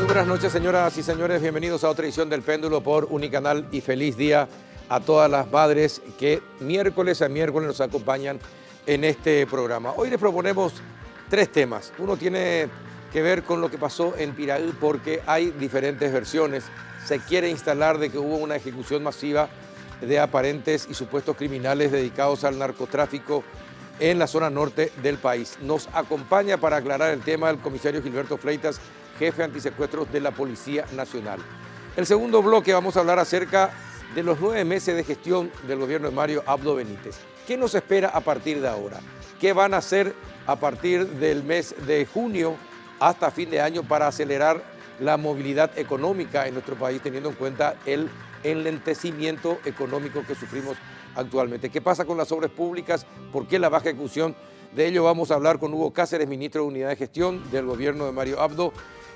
Buenas noches, señoras y señores, bienvenidos a otra edición del Péndulo por Unicanal y feliz día a todas las madres que miércoles a miércoles nos acompañan en este programa. Hoy les proponemos tres temas. Uno tiene que ver con lo que pasó en Piraí porque hay diferentes versiones. Se quiere instalar de que hubo una ejecución masiva de aparentes y supuestos criminales dedicados al narcotráfico en la zona norte del país. Nos acompaña para aclarar el tema el comisario Gilberto Fleitas, jefe antisecuestros de la Policía Nacional. El segundo bloque vamos a hablar acerca de los 9 meses de gestión del gobierno de Mario Abdo Benítez. ¿Qué nos espera a partir de ahora? ¿Qué van a hacer a partir del mes de junio hasta fin de año para acelerar la movilidad económica en nuestro país, teniendo en cuenta el enlentecimiento económico que sufrimos actualmente? ¿Qué pasa con las obras públicas? ¿Por qué la baja ejecución? De ello vamos a hablar con Hugo Cáceres, ministro de Unidad de Gestión del gobierno de Mario Abdo,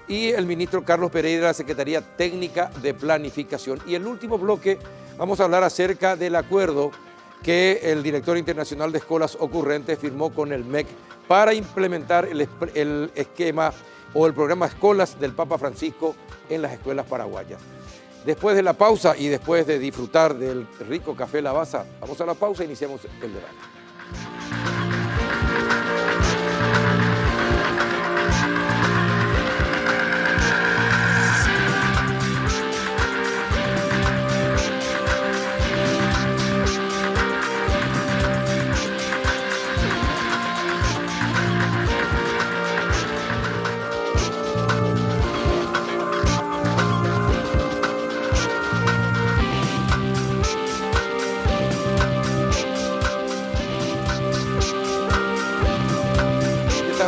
y el ministro Carlos Pereira, de la Secretaría Técnica de Planificación. Y el último bloque vamos a hablar acerca del acuerdo que el director internacional de escuelas ocurrentes firmó con el MEC para implementar el esquema o el programa Escolas del Papa Francisco en las escuelas paraguayas. Después de la pausa y después de disfrutar del rico café Lavazza, vamos a la pausa e iniciamos el debate.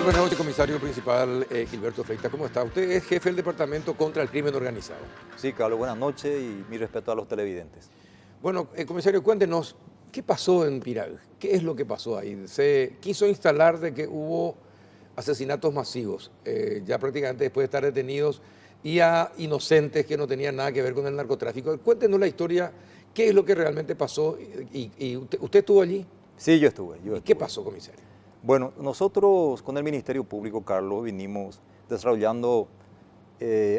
Buenas noches, comisario principal Gilberto Fleitas. ¿Cómo está? Usted es jefe del Departamento contra el Crimen Organizado. Sí, Carlos, buenas noches y mi respeto a los televidentes. Bueno, comisario, cuéntenos, ¿qué pasó en Piraí? ¿Qué es lo que pasó ahí? Se quiso instalar de que hubo asesinatos masivos, ya prácticamente después de estar detenidos, y a inocentes que no tenían nada que ver con el narcotráfico. Cuéntenos la historia, qué es lo que realmente pasó, y usted estuvo allí. Sí, yo estuve. ¿Y qué pasó, comisario? Bueno, nosotros con el Ministerio Público, Carlos, vinimos desarrollando,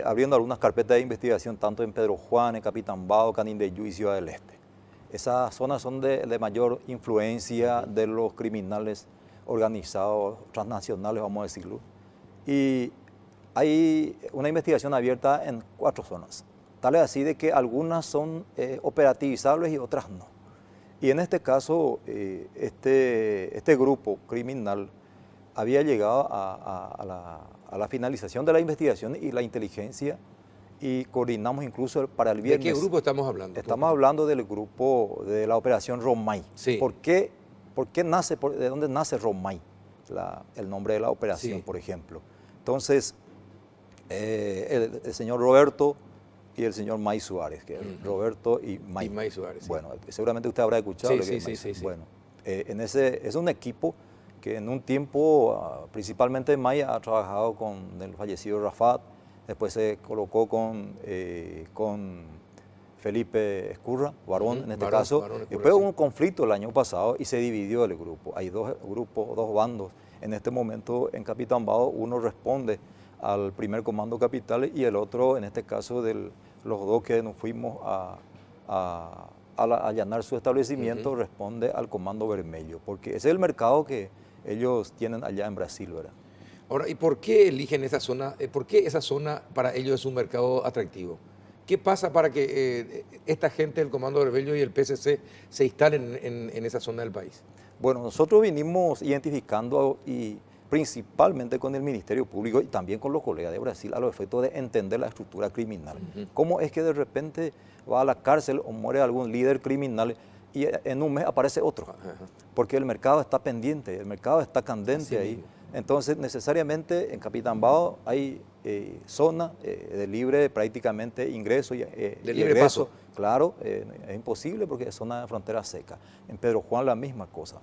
abriendo algunas carpetas de investigación tanto en Pedro Juan, en Capitambao, Canindeyú y Ciudad del Este. Esas zonas son de mayor influencia de los criminales organizados, transnacionales, vamos a decirlo. Y hay una investigación abierta en 4 zonas. Tal es así de que algunas son operativizables y otras no. Y en este caso, este grupo criminal había llegado a la finalización de la investigación y la inteligencia, y coordinamos incluso para el viernes. ¿De qué grupo estamos hablando? Estamos hablando del grupo de la operación Romay. Sí. ¿Por qué nace, de dónde nace Romay? El nombre de la operación, Sí. por ejemplo. Entonces, el señor Roberto y el señor May Suárez, que es Roberto y May. Y May Suárez. Sí. Bueno, seguramente usted habrá escuchado. Sí. Bueno, es un equipo que en un tiempo, principalmente May, ha trabajado con el fallecido Rafat, después se colocó con Felipe Escurra, Varón en este caso. Varón Escurra, después hubo un conflicto el año pasado y se dividió el grupo. Hay dos grupos, dos bandos. En este momento en Capitambao uno responde al primer comando capital y el otro, en este caso, los dos que nos fuimos a allanar su establecimiento, responde al comando vermelho, porque ese es el mercado que ellos tienen allá en Brasil, ¿verdad? Ahora, ¿y por qué eligen esa zona? ¿Por qué esa zona para ellos es un mercado atractivo? ¿Qué pasa para que esta gente del Comando Vermelho y el PSC se instalen en esa zona del país? Bueno, nosotros vinimos identificando y principalmente con el Ministerio Público y también con los colegas de Brasil a los efectos de entender la estructura criminal. ¿Cómo es que de repente va a la cárcel o muere algún líder criminal y en un mes aparece otro? Porque el mercado está pendiente, el mercado está candente ahí. Mismo. Entonces, necesariamente en Capitambao hay zona de libre prácticamente ingreso y libre egreso. paso. Claro, es imposible porque es zona de frontera seca. En Pedro Juan la misma cosa.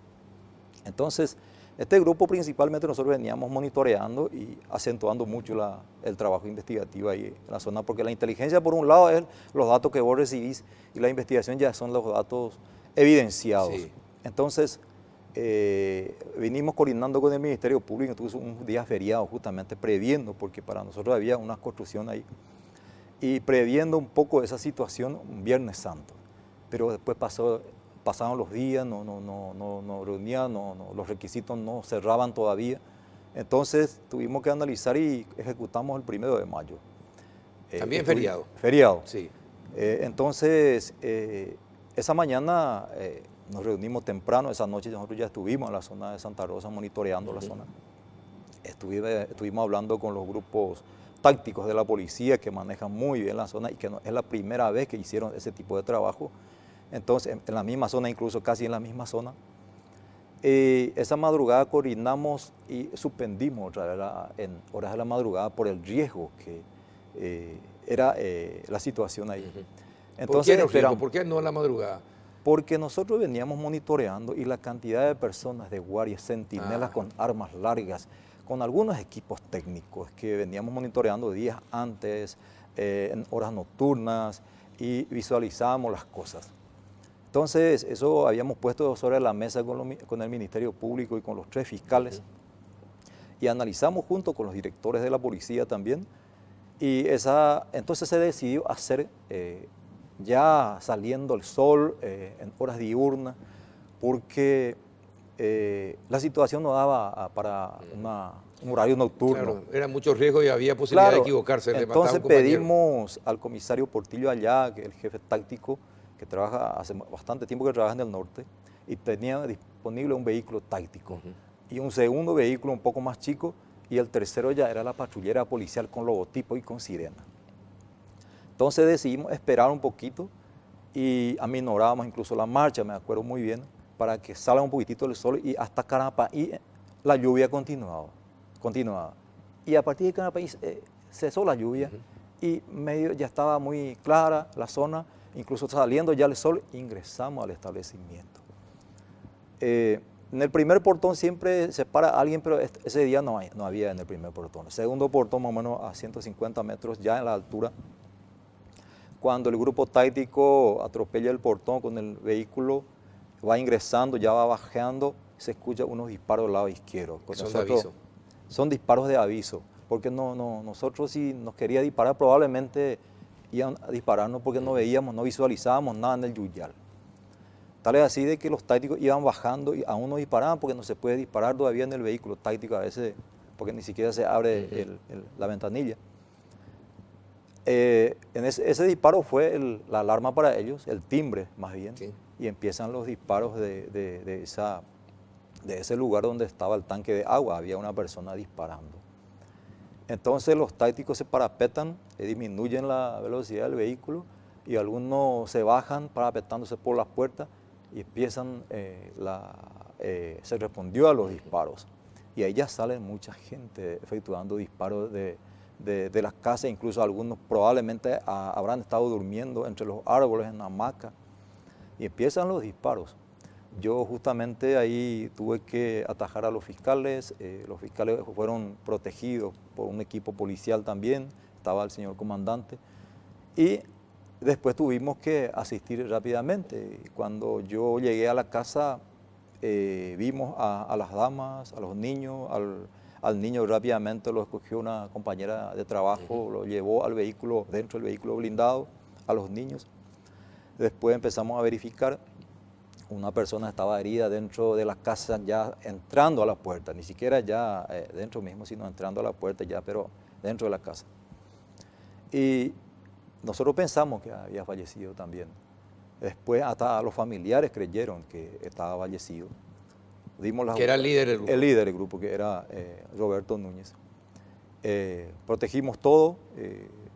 Entonces, Este grupo principalmente nosotros veníamos monitoreando y acentuando mucho el trabajo investigativo ahí en la zona, porque la inteligencia por un lado es los datos que vos recibís y la investigación ya son los datos evidenciados. Sí. Entonces, vinimos coordinando con el Ministerio Público, entonces un día feriado justamente previendo, porque para nosotros había una construcción ahí, y previendo un poco esa situación un Viernes Santo. Pero después pasaron los días, no reunían, los requisitos no cerraban todavía. Entonces tuvimos que analizar y ejecutamos el 1 de mayo. También feriado. Feriado. Sí. Entonces, esa mañana nos reunimos temprano, esa noche nosotros ya estuvimos en la zona de Santa Rosa monitoreando la zona. Estuvimos hablando con los grupos tácticos de la policía que manejan muy bien la zona y que es la primera vez que hicieron ese tipo de trabajo. Entonces, en la misma zona, incluso casi en la misma zona, esa madrugada coordinamos y suspendimos otra vez en horas de la madrugada por el riesgo que era la situación ahí. Entonces, ¿por qué el riesgo? ¿Por qué no en la madrugada? Porque nosotros veníamos monitoreando y la cantidad de personas de guardias, centinelas con armas largas, con algunos equipos técnicos que veníamos monitoreando días antes, en horas nocturnas, y visualizábamos las cosas. Entonces, eso habíamos puesto sobre la mesa con el Ministerio Público y con los 3 fiscales, y analizamos junto con los directores de la policía también, y entonces se decidió hacer ya saliendo el sol en horas diurnas, porque la situación no daba para un horario nocturno. Claro, era mucho riesgo y había posibilidad de equivocarse. Entonces pedimos al comisario Portillo allá, que es el jefe táctico, que trabaja hace bastante tiempo que trabaja en el norte, y tenía disponible un vehículo táctico y un segundo vehículo un poco más chico, y el tercero ya era la patrullera policial con logotipo y con sirena. Entonces decidimos esperar un poquito y aminorábamos incluso la marcha, me acuerdo muy bien, para que salga un poquitito el sol, y hasta Carapaí la lluvia continuaba. Y a partir de Carapaí cesó la lluvia y medio ya estaba muy clara la zona, incluso saliendo ya el sol, ingresamos al establecimiento. En el primer portón siempre se para alguien, pero ese día no había en el primer portón. El segundo portón, más o menos a 150 metros ya en la altura, cuando el grupo táctico atropella el portón con el vehículo, va ingresando, ya va bajando, se escucha unos disparos del lado izquierdo. ¿Son de aviso? Son disparos de aviso, porque nosotros si nos quería disparar probablemente iban a dispararnos porque no veíamos, no visualizábamos nada en el Yuyal. Tal es así de que los tácticos iban bajando y aún no disparaban, porque no se puede disparar todavía en el vehículo táctico a veces, porque ni siquiera se abre la ventanilla. Ese disparo fue la alarma para ellos, el timbre más bien, y empiezan los disparos de ese lugar donde estaba el tanque de agua, había una persona disparando. Entonces los tácticos se parapetan, disminuyen la velocidad del vehículo y algunos se bajan parapetándose por las puertas y empiezan, se respondió a los disparos. Y ahí ya salen mucha gente efectuando disparos de las casas, incluso algunos probablemente habrán estado durmiendo entre los árboles en hamaca, y empiezan los disparos. Yo justamente ahí tuve que atajar a los fiscales fueron protegidos por un equipo policial también, estaba el señor comandante, y después tuvimos que asistir rápidamente. Cuando yo llegué a la casa, vimos a las damas, a los niños, al niño rápidamente lo escogió una compañera de trabajo, lo llevó al vehículo, dentro del vehículo blindado, a los niños. Después empezamos a verificar, una persona estaba herida dentro de la casa, ya entrando a la puerta, ni siquiera ya dentro mismo, sino entrando a la puerta ya, pero dentro de la casa. Y nosotros pensamos que había fallecido también. Después hasta los familiares creyeron que estaba fallecido. Que era el líder del grupo. El líder del grupo, que era Roberto Núñez. Protegimos todo,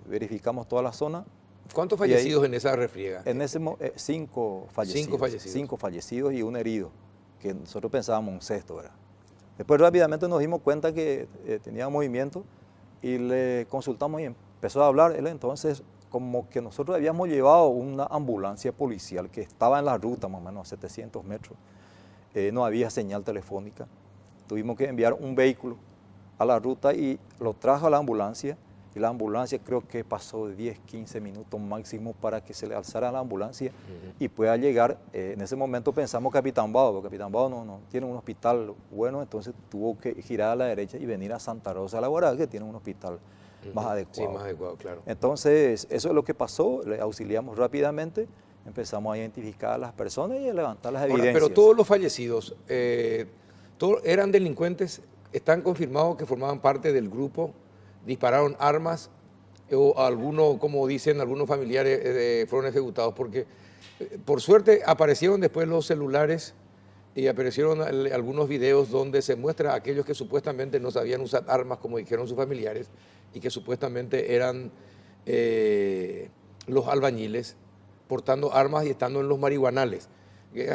verificamos toda la zona. ¿Cuántos fallecidos en esa refriega? En ese 5 fallecidos. 5 fallecidos y un herido, que nosotros pensábamos un sexto, ¿verdad? Después rápidamente nos dimos cuenta que tenía movimiento y le consultamos y empezó a hablar. Él entonces, como que nosotros habíamos llevado una ambulancia policial que estaba en la ruta, más o menos a 700 metros. No había señal telefónica. tuvimos que enviar un vehículo a la ruta y lo trajo a la ambulancia. Y la ambulancia creo que pasó de 10, 15 minutos máximo para que se le alzara a la ambulancia y pueda llegar. En ese momento pensamos Capitán Bado, porque Capitán Bado no tiene un hospital bueno, entonces tuvo que girar a la derecha y venir a Santa Rosa de la Guardia, que tiene un hospital más adecuado. Sí, más adecuado, claro. Entonces, eso es lo que pasó, le auxiliamos rápidamente, empezamos a identificar a las personas y a levantar las evidencias. Pero todos los fallecidos, ¿todos eran delincuentes? ¿Están confirmados que formaban parte del grupo? ¿Dispararon armas? ¿O algunos, como dicen algunos familiares, fueron ejecutados? Porque, por suerte, aparecieron después los celulares y aparecieron algunos videos donde se muestra a aquellos que supuestamente no sabían usar armas, como dijeron sus familiares, y que supuestamente eran los albañiles portando armas y estando en los marihuanales.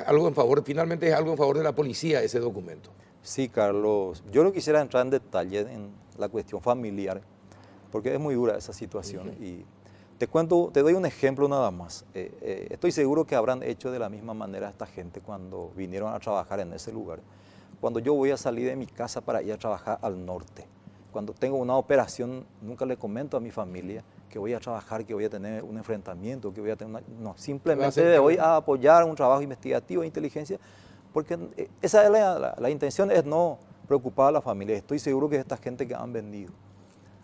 Algo en favor, finalmente es algo en favor de la policía ese documento. Sí, Carlos. Yo no quisiera entrar en detalle en la cuestión familiar, porque es muy dura esa situación. Y te cuento, te doy un ejemplo nada más. Estoy seguro que habrán hecho de la misma manera esta gente cuando vinieron a trabajar en ese lugar. Cuando yo voy a salir de mi casa para ir a trabajar al norte, cuando tengo una operación, nunca le comento a mi familia que voy a trabajar, que voy a tener un enfrentamiento, que voy a tener no, simplemente voy a apoyar un trabajo investigativo de inteligencia, porque esa es la intención, es no preocupar a la familia. Estoy seguro que esta gente que han venido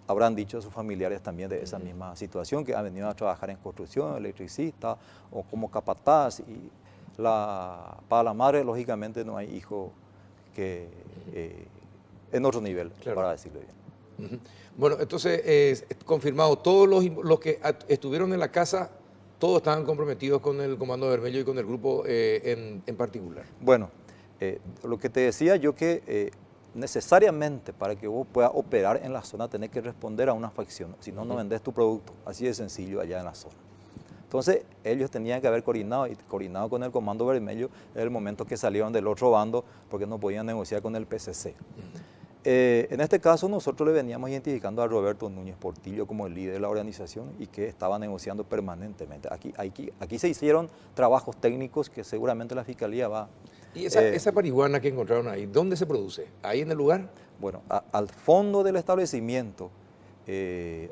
habrán dicho a sus familiares también de esa misma situación, que han venido a trabajar en construcción, electricista o como capataz. Y para la madre, lógicamente, no hay hijo que en otro nivel, claro, para decirlo bien. Bueno, entonces, confirmado, todos los que estuvieron en la casa, todos estaban comprometidos con el Comando Vermelho y con el grupo en particular. Bueno, lo que te decía yo que necesariamente para que vos puedas operar en la zona tenés que responder a una facción, si no, no vendés tu producto, así de sencillo allá en la zona. Entonces ellos tenían que haber coordinado con el Comando Vermelho en el momento que salieron del otro bando porque no podían negociar con el PCC. En este caso nosotros le veníamos identificando a Roberto Núñez Portillo como el líder de la organización y que estaba negociando permanentemente. Aquí se hicieron trabajos técnicos que seguramente la Fiscalía va... ¿Y esa marihuana que encontraron ahí, dónde se produce? ¿Ahí en el lugar? Bueno, al fondo del establecimiento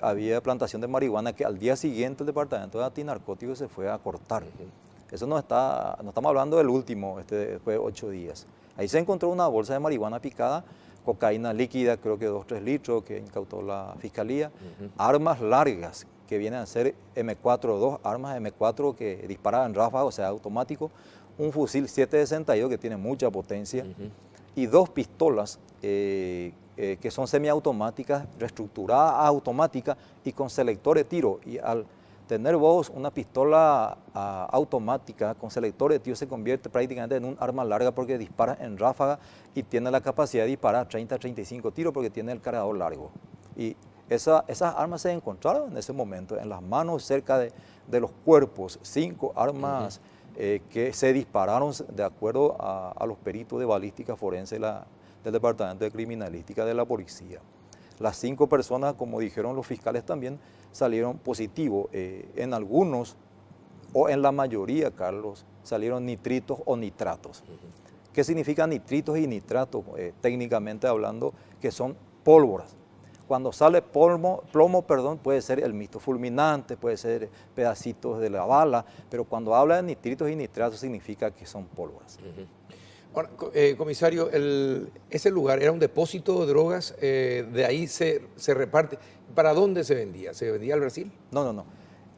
había plantación de marihuana que al día siguiente el departamento de antinarcóticos se fue a cortar. Eso no estamos hablando del último, después de 8 días. Ahí se encontró una bolsa de marihuana picada, cocaína líquida, creo que 2-3 litros, que incautó la Fiscalía, armas largas, que vienen a ser M4-2, armas M4 que disparaban ráfagas, o sea, automático, un fusil 7.62 que tiene mucha potencia, y 2 pistolas que son semiautomáticas, reestructuradas a automática y con selector de tiro. Y al tener vos una pistola automática con selector de tiro se convierte prácticamente en un arma larga porque dispara en ráfaga y tiene la capacidad de disparar 30-35 tiros porque tiene el cargador largo. Y esas armas se encontraron en ese momento en las manos cerca de los cuerpos, 5 armas que se dispararon de acuerdo a los peritos de balística forense del Departamento de Criminalística de la Policía. Las 5 personas, como dijeron los fiscales también, salieron positivos. En algunos, o en la mayoría, Carlos, salieron nitritos o nitratos. ¿Qué significan nitritos y nitratos? Técnicamente hablando, que son pólvoras. Cuando sale plomo, puede ser el misto fulminante, puede ser pedacitos de la bala, pero cuando habla de nitritos y nitratos significa que son pólvoras. Ahora, comisario, ese lugar era un depósito de drogas, de ahí se reparte. ¿Para dónde se vendía? ¿Se vendía al Brasil? No.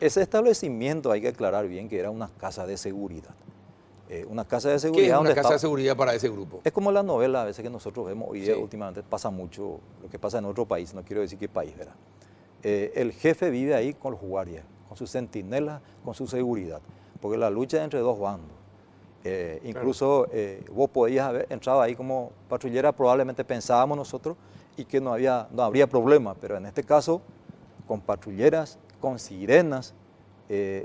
Ese establecimiento, hay que aclarar bien que era una casa de seguridad. Una casa de seguridad. ¿Qué es una casa de seguridad para ese grupo? Es como la novela a veces que nosotros vemos hoy día, últimamente pasa mucho lo que pasa en otro país, no quiero decir qué país, ¿verdad? El jefe vive ahí con los guardias, con sus centinelas, con su seguridad, porque la lucha es entre 2 bandos. Incluso vos podías haber entrado ahí como patrullera, probablemente pensábamos nosotros, y que no habría problema, pero en este caso, con patrulleras, con sirenas,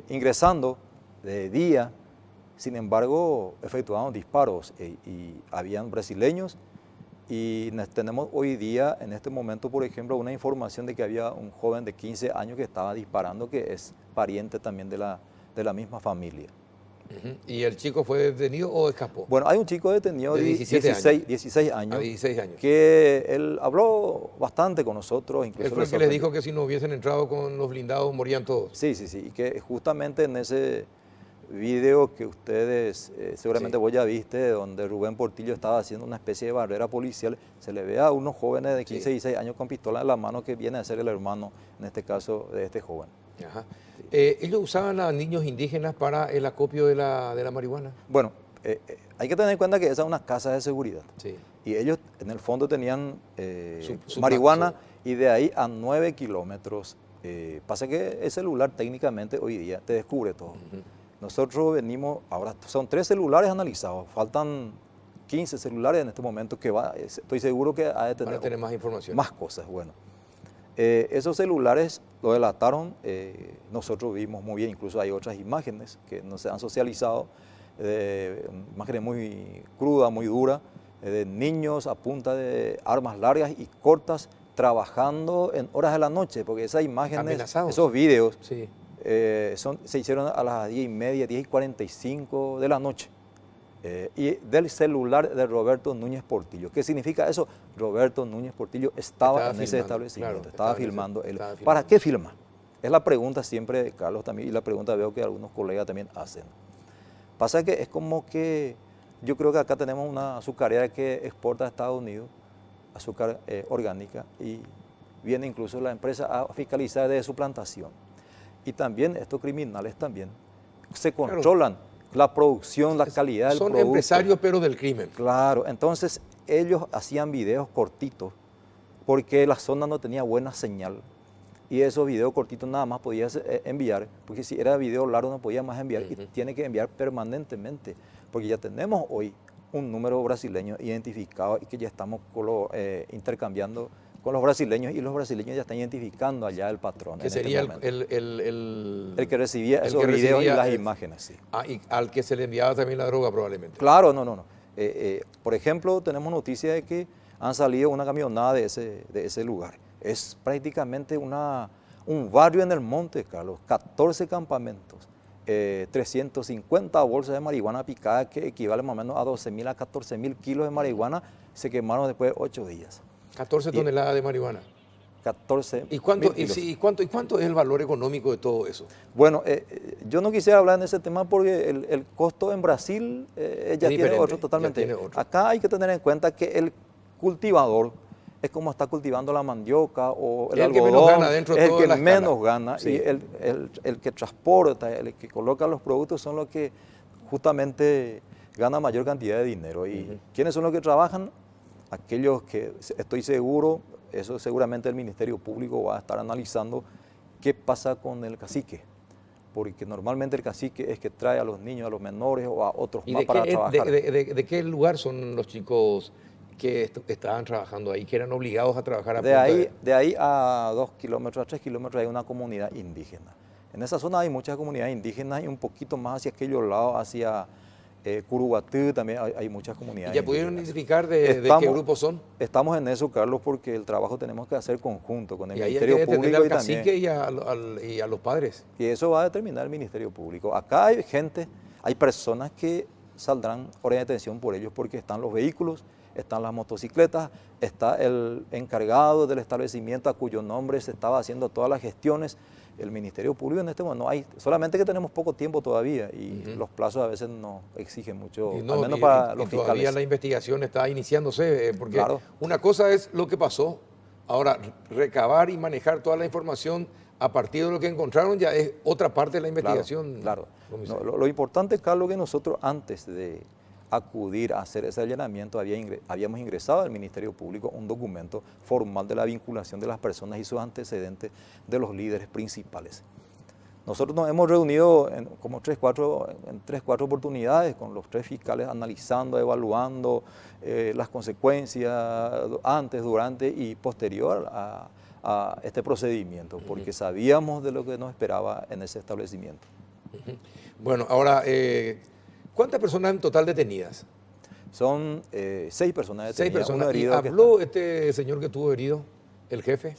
ingresando de día. Sin embargo, efectuaban disparos y habían brasileños y tenemos hoy día, en este momento, por ejemplo, una información de que había un joven de 15 años que estaba disparando, que es pariente también de la misma familia. ¿Y el chico fue detenido o escapó? Bueno, hay un chico detenido De de 16 años, A 16 años. que él habló bastante con nosotros. Incluso Él fue el que les dijo que si no hubiesen entrado con los blindados morían todos. Sí, y que justamente en ese video que ustedes seguramente vos ya viste, donde Rubén Portillo estaba haciendo una especie de barrera policial, se le ve a unos jóvenes de 15 y 16 años con pistola en la mano que viene a ser el hermano, en este caso, de este joven. Ajá. ¿Ellos usaban a niños indígenas para el acopio de la marihuana? Bueno, hay que tener en cuenta que esa es una casa de seguridad. Sí. Y ellos en el fondo tenían marihuana y de ahí a 9 kilómetros. Pasa que el celular técnicamente hoy día te descubre todo. Nosotros venimos, ahora son 3 celulares analizados, faltan 15 celulares en este momento que estoy seguro que ha de tener más información. Más cosas, bueno. Esos celulares lo delataron, nosotros vimos muy bien, incluso hay otras imágenes que no se han socializado, imágenes muy crudas, muy duras, de niños a punta de armas largas y cortas trabajando en horas de la noche, porque esas imágenes, amenazados, esos videos, sí. Se hicieron a las 10:30, 10:45 de la noche. Y del celular de Roberto Núñez Portillo. ¿Qué significa eso? Roberto Núñez Portillo estaba en ese establecimiento, claro, estaba filmando él. ¿Para qué filma? Es la pregunta siempre de Carlos también, y la pregunta veo que algunos colegas también hacen. Pasa que es como que yo creo que acá tenemos una azucarera que exporta a Estados Unidos, azúcar orgánica, y viene incluso la empresa a fiscalizar de su plantación. Y también estos criminales también se controlan la producción, la calidad del producto. Son empresarios pero del crimen. Claro, entonces ellos hacían videos cortitos porque la zona no tenía buena señal. Y esos videos cortitos nada más podías enviar, porque si era video largo no podía más enviar, y tiene que enviar permanentemente, porque ya tenemos hoy un número brasileño identificado y que ya estamos intercambiando con los brasileños, y los brasileños ya están identificando allá el patrón. Que sería el que recibía esos videos y las imágenes. Sí. Y al que se le enviaba también la droga probablemente. Claro, no. Por ejemplo, tenemos noticia de que han salido una camionada de ese lugar. Es prácticamente un barrio en el monte, Carlos, 14 campamentos, 350 bolsas de marihuana picada que equivalen más o menos a 12.000 a 14.000 kilos de marihuana, se quemaron después de 8 días. 14 toneladas de marihuana. 14. ¿Y cuánto es el valor económico de todo eso? Bueno, yo no quisiera hablar en ese tema porque el costo en Brasil ya tiene otro totalmente. Acá hay que tener en cuenta que el cultivador es como está cultivando la mandioca o el algodón, menos gana dentro de es el que toda menos gana, sí. Y el que transporta, el que coloca los productos son los que justamente ganan mayor cantidad de dinero. ¿Y quiénes son los que trabajan? Aquellos que estoy seguro, eso seguramente el Ministerio Público va a estar analizando qué pasa con el cacique, porque normalmente el cacique es que trae a los niños, a los menores o a otros más para trabajar. ¿De qué lugar son los chicos que estaban trabajando ahí, que eran obligados a trabajar? De ahí a 2 kilómetros, a 3 kilómetros hay una comunidad indígena. En esa zona hay muchas comunidades indígenas y un poquito más hacia aquellos lados, hacia Curuguatú también hay muchas comunidades. ¿Y ya pudieron identificar de qué grupos son? Estamos en eso, Carlos, porque el trabajo tenemos que hacer conjunto con el y Ministerio Público al cacique y a los padres. Y eso va a determinar el Ministerio Público. Acá hay gente, hay personas que saldrán orden de detención por ellos porque están los vehículos, están las motocicletas, está el encargado del establecimiento a cuyo nombre se estaba haciendo todas las gestiones. El Ministerio Público en este momento no hay, solamente que tenemos poco tiempo todavía y los plazos a veces nos exigen mucho, al menos para los fiscales. Todavía la investigación está iniciándose, porque una cosa es lo que pasó, ahora recabar y manejar toda la información a partir de lo que encontraron ya es otra parte de la investigación. Claro. No, lo importante, Carlos, que nosotros antes de acudir a hacer ese allanamiento habíamos ingresado al Ministerio Público un documento formal de la vinculación de las personas y sus antecedentes de los líderes principales. Nosotros nos hemos reunido en 3-4 oportunidades con los 3 fiscales analizando, evaluando las consecuencias antes, durante y posterior a este procedimiento, porque sabíamos de lo que nos esperaba en ese establecimiento. Bueno, ahora, ¿cuántas personas en total detenidas? Son 6 personas detenidas. 6 personas. ¿Y habló este señor que estuvo herido, el jefe?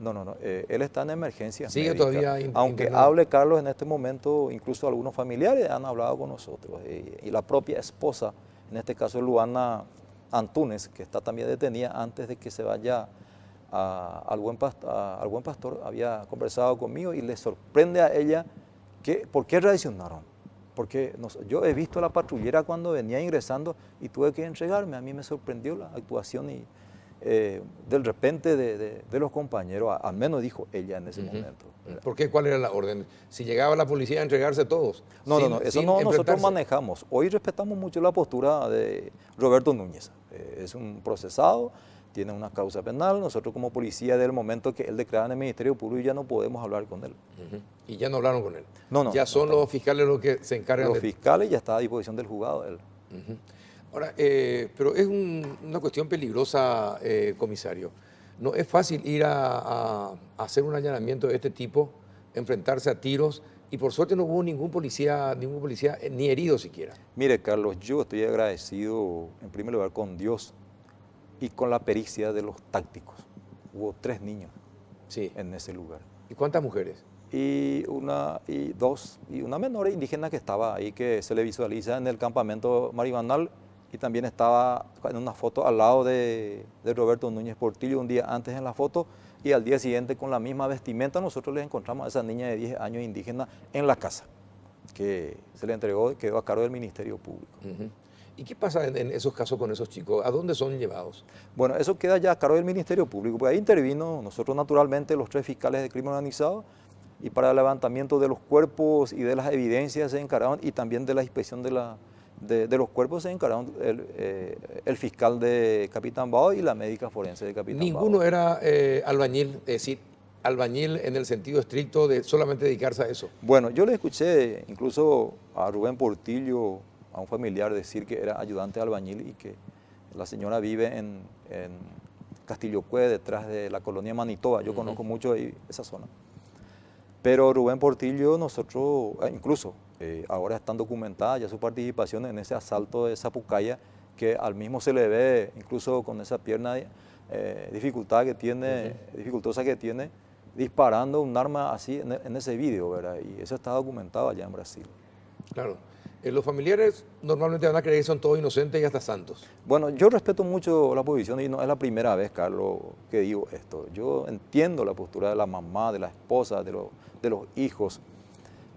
No. Él está en emergencia. Sigue médica. todavía Aunque internado. hable Carlos en este momento, incluso algunos familiares han hablado con nosotros. Y la propia esposa, en este caso Luana Antunes, que está también detenida antes de que se vaya al Buen Pastor, había conversado conmigo y le sorprende a ella que, ¿por qué reaccionaron? Porque yo he visto a la patrullera cuando venía ingresando y tuve que entregarme. A mí me sorprendió la actuación y del repente de los compañeros, al menos dijo ella en ese momento. ¿Por qué? ¿Cuál era la orden? Si llegaba la policía a entregarse todos. No, eso no nosotros enfrentarse. manejamos. Hoy respetamos mucho la postura de Roberto Núñez. Es un procesado, tiene una causa penal. Nosotros como policía, del momento que él declara en el Ministerio Público, ya no podemos hablar con él. Y ya no hablaron con él. No. Ya son los fiscales los que se encargan Los de... fiscales ya está a disposición del juzgado él. Ahora, pero es una cuestión peligrosa, comisario. No es fácil ir a hacer un allanamiento de este tipo, enfrentarse a tiros, y por suerte no hubo ningún policía ni herido siquiera. Mire, Carlos, yo estoy agradecido en primer lugar con Dios y con la pericia de los tácticos. Hubo 3 niños Sí. en ese lugar. ¿Y cuántas mujeres? Y una menor indígena que estaba ahí, que se le visualiza en el campamento marihuanal, y también estaba en una foto al lado de Roberto Núñez Portillo un día antes en la foto, y al día siguiente con la misma vestimenta nosotros le encontramos a esa niña de 10 años indígena en la casa, que se le entregó y quedó a cargo del Ministerio Público. ¿Y qué pasa en esos casos con esos chicos? ¿A dónde son llevados? Bueno, eso queda ya a cargo del Ministerio Público, porque ahí intervino nosotros naturalmente los 3 fiscales de crimen organizado, y para el levantamiento de los cuerpos y de las evidencias se encargaron, y también de la inspección de los cuerpos se encargaron el fiscal de Capitán Bao y la médica forense de Capitán Bao. Ninguno era albañil, es decir, albañil en el sentido estricto de solamente dedicarse a eso. Bueno, yo le escuché incluso a Rubén Portillo, a un familiar, decir que era ayudante de albañil y que la señora vive en Castillo Cue, detrás de la colonia Manitoba. Yo conozco mucho ahí esa zona. Pero Rubén Portillo, nosotros, incluso ahora están documentadas ya su participación en ese asalto de Zapucaya, que al mismo se le ve, incluso con esa pierna dificultosa que tiene, disparando un arma así en ese video, ¿verdad? Y eso está documentado allá en Brasil. Claro. Los familiares normalmente van a creer que son todos inocentes y hasta santos. Bueno, yo respeto mucho la posición y no es la primera vez, Carlos, que digo esto. Yo entiendo la postura de la mamá, de la esposa, de los hijos,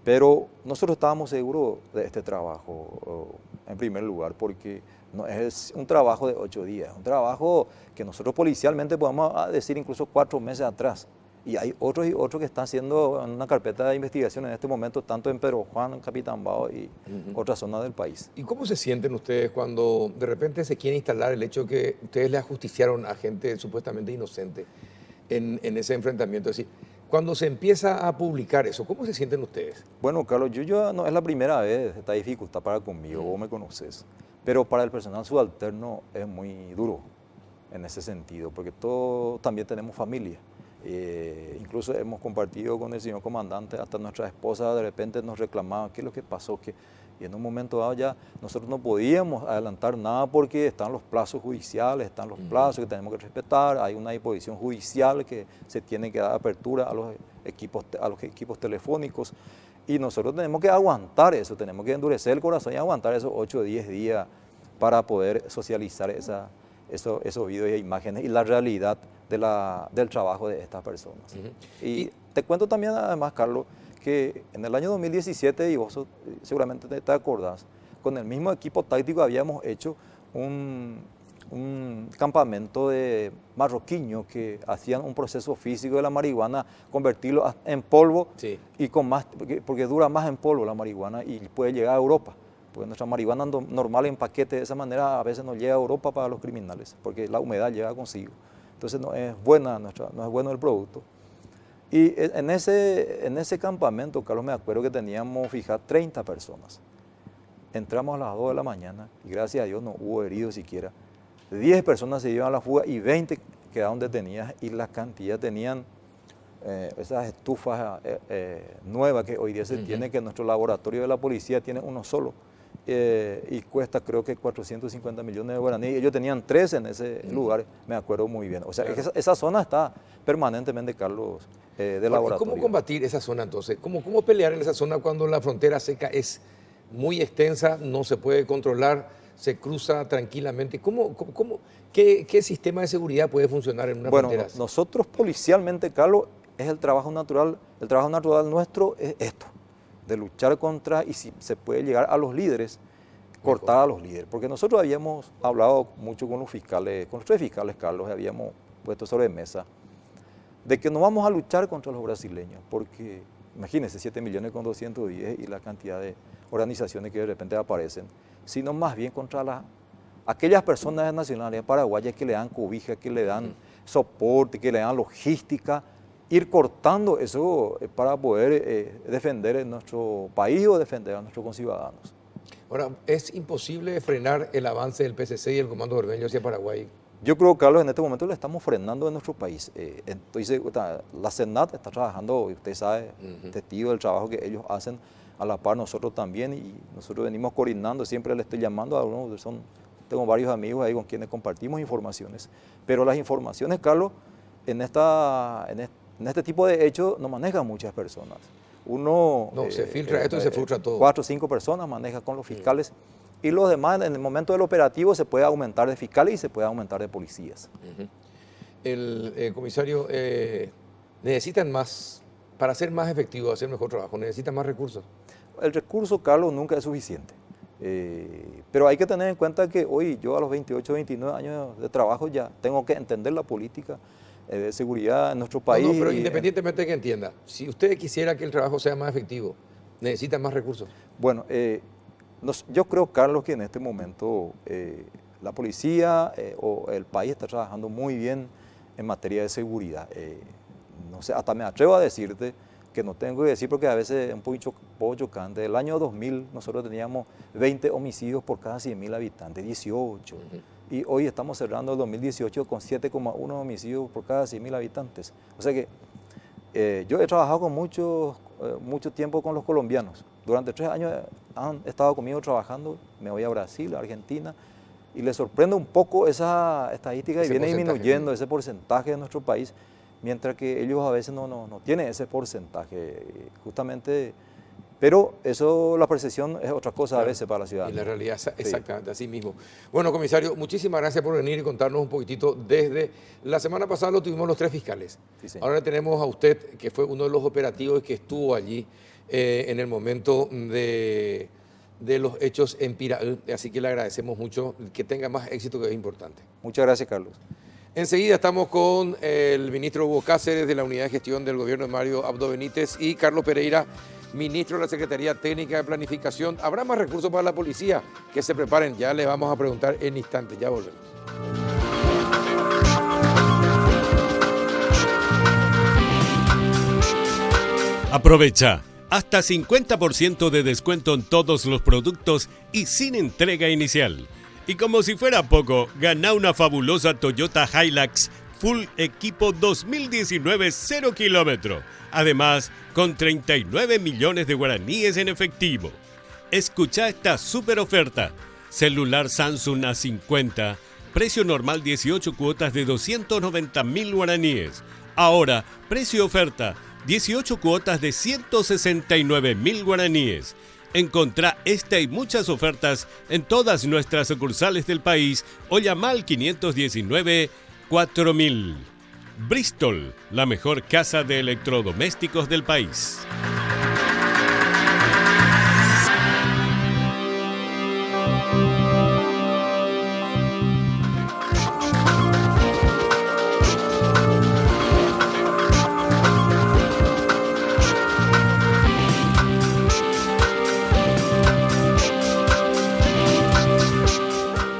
pero nosotros estábamos seguros de este trabajo, en primer lugar, porque no es un trabajo de 8 días, es un trabajo que nosotros policialmente podemos decir incluso 4 meses atrás. Y hay otros que están haciendo una carpeta de investigación en este momento, tanto en Pedro Juan, en Capitán Bao y otras zonas del país. ¿Y cómo se sienten ustedes cuando de repente se quiere instalar el hecho que ustedes le ajusticiaron a gente supuestamente inocente en ese enfrentamiento? Es decir, cuando se empieza a publicar eso, ¿cómo se sienten ustedes? Bueno, Carlos, yo no es la primera vez esta dificultad para conmigo, vos me conoces, pero para el personal subalterno es muy duro en ese sentido, porque todos también tenemos familia. Incluso hemos compartido con el señor comandante, hasta nuestra esposa de repente nos reclamaba qué es lo que pasó, y en un momento dado ya nosotros no podíamos adelantar nada porque están los plazos judiciales, están los plazos que tenemos que respetar, hay una disposición judicial que se tiene que dar apertura a los equipos telefónicos, y nosotros tenemos que aguantar eso, tenemos que endurecer el corazón y aguantar esos 8 o 10 días para poder socializar esos videos e imágenes y la realidad del trabajo de estas personas. Y te cuento también además, Carlos, que en el año 2017, y vos seguramente te acordás, con el mismo equipo táctico habíamos hecho un campamento de marroquiños que hacían un proceso físico de la marihuana, convertirlo en polvo, Sí. y porque dura más en polvo la marihuana y puede llegar a Europa. Porque nuestra marihuana normal en paquete de esa manera a veces no llega a Europa para los criminales, porque la humedad llega consigo. Entonces no es bueno el producto. Y en ese campamento, Carlos, me acuerdo que teníamos fijas 30 personas. Entramos a las 2 de la mañana y gracias a Dios no hubo heridos siquiera. 10 personas se iban a la fuga y 20 quedaron detenidas, y la cantidad tenían esas estufas nuevas que hoy día se tiene, que nuestro laboratorio de la policía tiene uno solo, y cuesta creo que 450 millones de guaraníes. Ellos tenían 3 en ese lugar, me acuerdo muy bien. O sea, Claro. esa zona está permanentemente, Carlos, de laboratorio. ¿Cómo combatir esa zona entonces? ¿Cómo pelear en esa zona cuando la frontera seca es muy extensa, no se puede controlar, se cruza tranquilamente? ¿Qué sistema de seguridad puede funcionar en una Bueno, frontera? nosotros policialmente, Carlos, es el trabajo natural nuestro es esto, de luchar contra, y si se puede llegar a los líderes, cortar a los líderes. Porque nosotros habíamos hablado mucho con los fiscales, con los 3 fiscales, Carlos, y habíamos puesto sobre mesa de que no vamos a luchar contra los brasileños, porque imagínense 7 millones con 210 y la cantidad de organizaciones que de repente aparecen, sino más bien contra aquellas personas de nacionalidad paraguaya que le dan cobija, que le dan soporte, que le dan logística, ir cortando eso para poder defender nuestro país o defender a nuestros conciudadanos. Ahora, ¿es imposible frenar el avance del PCC y el Comando Ormeño hacia Paraguay? Yo creo, Carlos, en este momento le estamos frenando en nuestro país. Entonces, la SENAT está trabajando, usted sabe, testigo del trabajo que ellos hacen a la par, nosotros también, y nosotros venimos coordinando, siempre le estoy llamando a uno, tengo varios amigos ahí con quienes compartimos informaciones, pero las informaciones, Carlos, en este tipo de hechos no manejan muchas personas. Uno... No, se filtra esto y se filtra todo. 4 o 5 personas manejan con los fiscales. Y los demás, en el momento del operativo, se puede aumentar de fiscales y se puede aumentar de policías. El comisario, necesitan más, para ser más efectivo, hacer mejor trabajo, necesitan más recursos. El recurso, Carlos, nunca es suficiente. Pero hay que tener en cuenta que hoy yo a los 28, 29 años de trabajo ya tengo que entender la política de seguridad en nuestro país. No, pero independientemente de que entienda, si usted quisiera que el trabajo sea más efectivo, necesitan más recursos. Bueno, yo creo, Carlos, que en este momento la policía o el país está trabajando muy bien en materia de seguridad. No sé, hasta me atrevo a decirte que no tengo que decir porque a veces es un poco chocante. El año 2000 nosotros teníamos 20 homicidios por cada 100.000 habitantes, 18. Y hoy estamos cerrando el 2018 con 7,1 homicidios por cada 100.000 habitantes. O sea que yo he trabajado con mucho tiempo con los colombianos. Durante 3 años han estado conmigo trabajando, me voy a Brasil, a Argentina, y les sorprende un poco esa estadística y viene disminuyendo ese porcentaje de nuestro país, mientras que ellos a veces no tienen ese porcentaje, justamente, pero eso, la percepción es otra cosa a veces para la ciudad. Y la realidad es exactamente así mismo. Bueno, comisario, muchísimas gracias por venir y contarnos un poquitito. Desde la semana pasada lo tuvimos los 3 fiscales. Sí, ahora tenemos a usted, que fue uno de los operativos que estuvo allí en el momento de los hechos en Piraí, así que le agradecemos mucho, que tenga más éxito, que es importante. Muchas gracias, Carlos. Enseguida estamos con el ministro Hugo Cáceres de la Unidad de Gestión del Gobierno de Mario Abdo Benítez y Carlos Pereira, ministro de la Secretaría Técnica de Planificación. ¿Habrá más recursos para la policía? Que se preparen, ya le vamos a preguntar en instantes, ya volvemos. Aprovecha hasta 50% de descuento en todos los productos y sin entrega inicial. Y como si fuera poco, gana una fabulosa Toyota Hilux Full Equipo 2019 0 kilómetro. Además, con 39 millones de guaraníes en efectivo. Escucha esta super oferta. Celular Samsung A50, precio normal 18 cuotas de 290.000 guaraníes. Ahora, precio oferta, 18 cuotas de 169.000 guaraníes. Encontrá esta y muchas ofertas en todas nuestras sucursales del país o llama al 519 4000. Bristol, la mejor casa de electrodomésticos del país.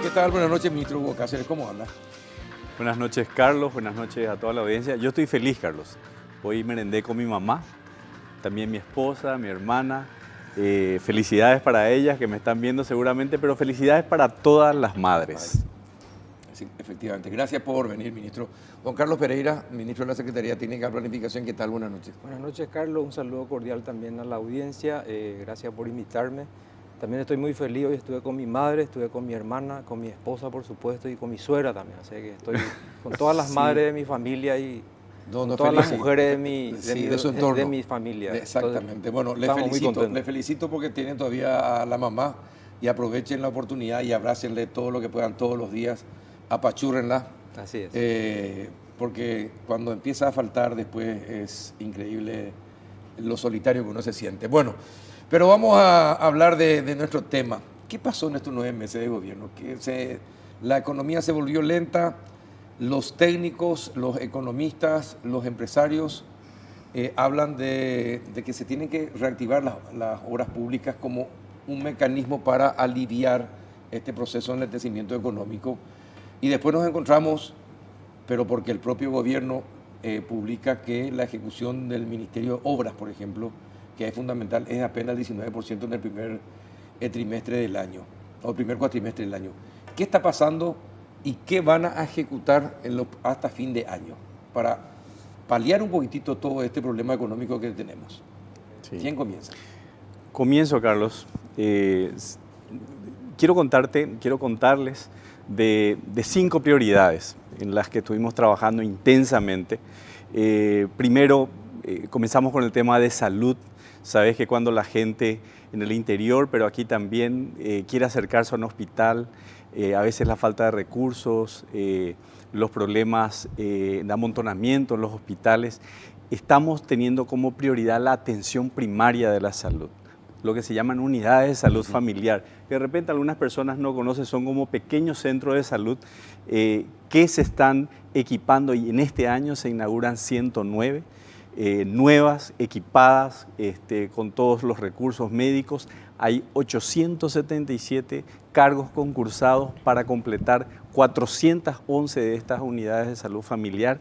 ¿Qué tal? Buenas noches, ministro Hugo Cáceres, ¿cómo anda? Buenas noches, Carlos. Buenas noches a toda la audiencia. Yo estoy feliz, Carlos. Hoy merendé con mi mamá, también mi esposa, mi hermana. Felicidades para ellas que me están viendo seguramente, pero felicidades para todas las madres. Sí, efectivamente. Gracias por venir, ministro. Don Carlos Pereira, ministro de la Secretaría Técnica de Planificación, ¿qué tal? Buenas noches. Buenas noches, Carlos. Un saludo cordial también a la audiencia. Gracias por invitarme. También estoy muy feliz, hoy estuve con mi madre, estuve con mi hermana, con mi esposa por supuesto y con mi suegra también, así que estoy con todas las Sí. madres de mi familia y No, no, todas las felici- mujeres sí, de su entorno. de mi familia. Exactamente. Entonces, Bueno, estamos muy contentos. les felicito porque tienen todavía a la mamá y aprovechen la oportunidad y abrácenle todo lo que puedan todos los días, apachúrrenla, Así es. porque cuando empieza a faltar después es increíble lo solitario que uno se siente. Bueno, pero vamos a hablar de nuestro tema. ¿Qué pasó en estos 9 meses de gobierno? La economía se volvió lenta. Los técnicos, los economistas, los empresarios hablan de que se tienen que reactivar las obras públicas como un mecanismo para aliviar este proceso de enlentecimiento económico. Y después nos encontramos, pero porque el propio gobierno publica que la ejecución del Ministerio de Obras, por ejemplo, que es fundamental, es apenas el 19% en el primer trimestre del año, o el primer cuatrimestre del año. ¿Qué está pasando? ¿Y qué van a ejecutar hasta fin de año para paliar un poquitito todo este problema económico que tenemos? Sí. ¿Quién comienza? Comienzo, Carlos. Quiero contarles de 5 prioridades en las que estuvimos trabajando intensamente. Primero, comenzamos con el tema de salud. Sabes que cuando la gente en el interior, pero aquí también, quiere acercarse a un hospital, a veces la falta de recursos, los problemas de amontonamiento en los hospitales, estamos teniendo como prioridad la atención primaria de la salud, lo que se llaman unidades de salud familiar, que de repente algunas personas no conocen, son como pequeños centros de salud que se están equipando y en este año se inauguran 109 nuevas, equipadas con todos los recursos médicos. Hay 877 cargos concursados para completar 411 de estas unidades de salud familiar.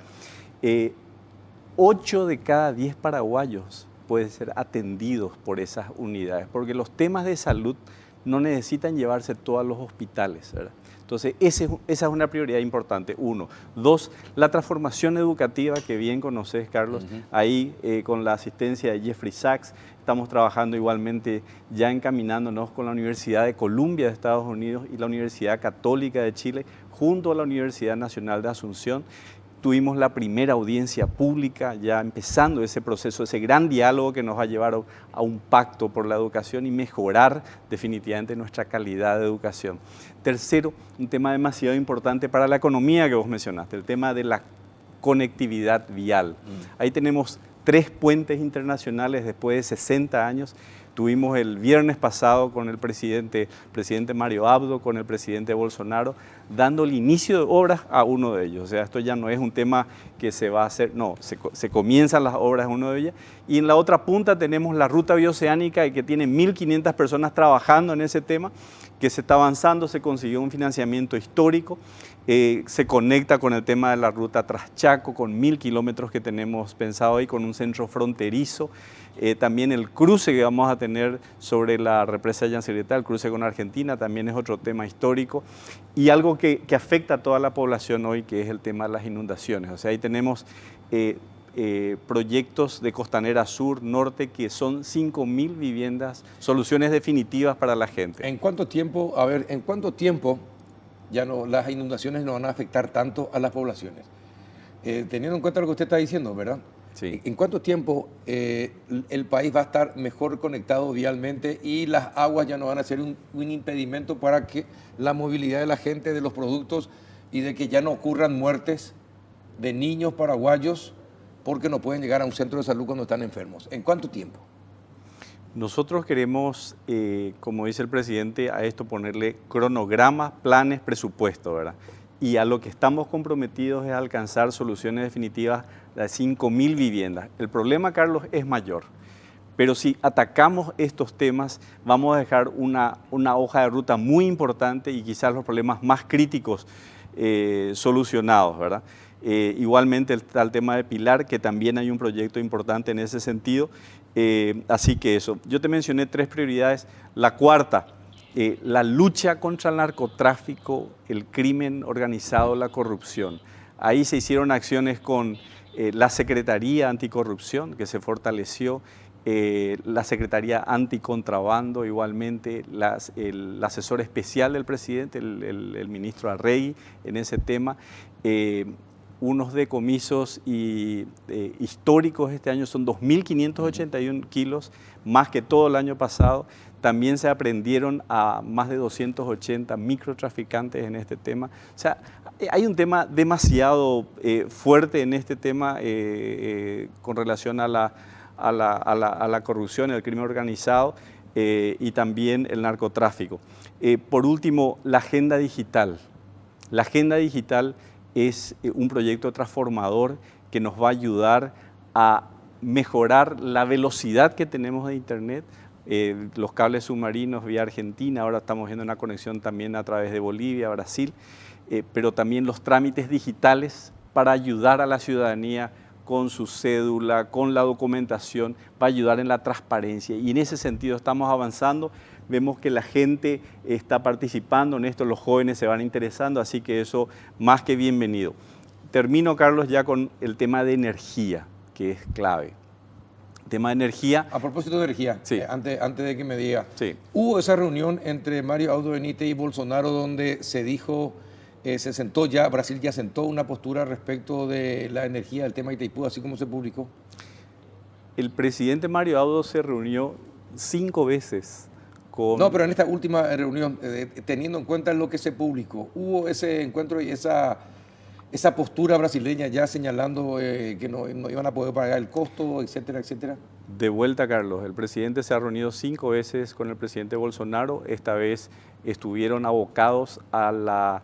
8 de cada 10 paraguayos pueden ser atendidos por esas unidades, porque los temas de salud no necesitan llevarse todos a los hospitales, ¿verdad? Entonces, esa es una prioridad importante, 1. 2, la transformación educativa que bien conoces, Carlos. Ahí, con la asistencia de Jeffrey Sachs, estamos trabajando igualmente ya encaminándonos con la Universidad de Columbia de Estados Unidos y la Universidad Católica de Chile, junto a la Universidad Nacional de Asunción. Tuvimos la primera audiencia pública, ya empezando ese proceso, ese gran diálogo que nos va a llevar a un pacto por la educación y mejorar definitivamente nuestra calidad de educación. Tercero, un tema demasiado importante para la economía que vos mencionaste, el tema de la conectividad vial. Ahí tenemos 3 puentes internacionales después de 60 años. Tuvimos el viernes pasado con el presidente Mario Abdo, con el presidente Bolsonaro, dando el inicio de obras a uno de ellos. O sea, esto ya no es un tema que se va a hacer, no, se comienzan las obras en uno de ellas. Y en la otra punta tenemos la ruta bioceánica que tiene 1.500 personas trabajando en ese tema, que se está avanzando, se consiguió un financiamiento histórico, se conecta con el tema de la ruta Traschaco, con 1.000 kilómetros que tenemos pensado ahí, con un centro fronterizo. También el cruce que vamos a tener sobre la represa de Yacyretá, el cruce con Argentina, también es otro tema histórico. Y algo que afecta a toda la población hoy, que es el tema de las inundaciones. O sea, ahí tenemos proyectos de Costanera Sur, Norte, que son 5.000 viviendas, soluciones definitivas para la gente. ¿En cuánto tiempo, ya no, las inundaciones no van a afectar tanto a las poblaciones? Teniendo en cuenta lo que usted está diciendo, ¿verdad? Sí. ¿En cuánto tiempo el país va a estar mejor conectado vialmente y las aguas ya no van a ser un impedimento para que la movilidad de la gente, de los productos y de que ya no ocurran muertes de niños paraguayos porque no pueden llegar a un centro de salud cuando están enfermos? ¿En cuánto tiempo? Nosotros queremos, como dice el presidente, a esto ponerle cronogramas, planes, presupuesto, ¿verdad? Y a lo que estamos comprometidos es alcanzar soluciones definitivas de 5.000 viviendas. El problema, Carlos, es mayor. Pero si atacamos estos temas, vamos a dejar una hoja de ruta muy importante y quizás los problemas más críticos solucionados, ¿verdad? Igualmente está el tema de Pilar, que también hay un proyecto importante en ese sentido. Así que eso. Yo te mencioné 3 prioridades. La cuarta, la lucha contra el narcotráfico, el crimen organizado, la corrupción. Ahí se hicieron acciones con la Secretaría Anticorrupción, que se fortaleció, la Secretaría Anticontrabando igualmente, el asesor especial del presidente, el ministro Arregui en ese tema. Unos decomisos históricos este año son 2.581 kilos, más que todo el año pasado. También se aprendieron a más de 280 microtraficantes en este tema. O sea, hay un tema demasiado fuerte en este tema con relación a la corrupción, el crimen organizado y también el narcotráfico. Por último, la agenda digital. La agenda digital es un proyecto transformador que nos va a ayudar a mejorar la velocidad que tenemos de Internet. Los cables submarinos vía Argentina, ahora estamos viendo una conexión también a través de Bolivia, Brasil, pero también los trámites digitales para ayudar a la ciudadanía con su cédula, con la documentación, va a ayudar en la transparencia. Y en ese sentido estamos avanzando, vemos que la gente está participando en esto, los jóvenes se van interesando, así que eso más que bienvenido. Termino, Carlos, ya con el tema de energía, que es clave. Tema de energía. A propósito de energía, sí. Antes de que me diga, sí. Hubo esa reunión entre Mario Abdo Benítez y Bolsonaro donde se dijo, se sentó ya, Brasil ya sentó una postura respecto de la energía del tema Itaipú, así como se publicó. El presidente Mario Abdo se reunió 5 veces con... No, pero en esta última reunión, teniendo en cuenta lo que se publicó, hubo ese encuentro y esa postura brasileña ya señalando que no iban a poder pagar el costo, etcétera, etcétera. De vuelta, Carlos, el presidente se ha reunido 5 veces con el presidente Bolsonaro. Esta vez estuvieron abocados a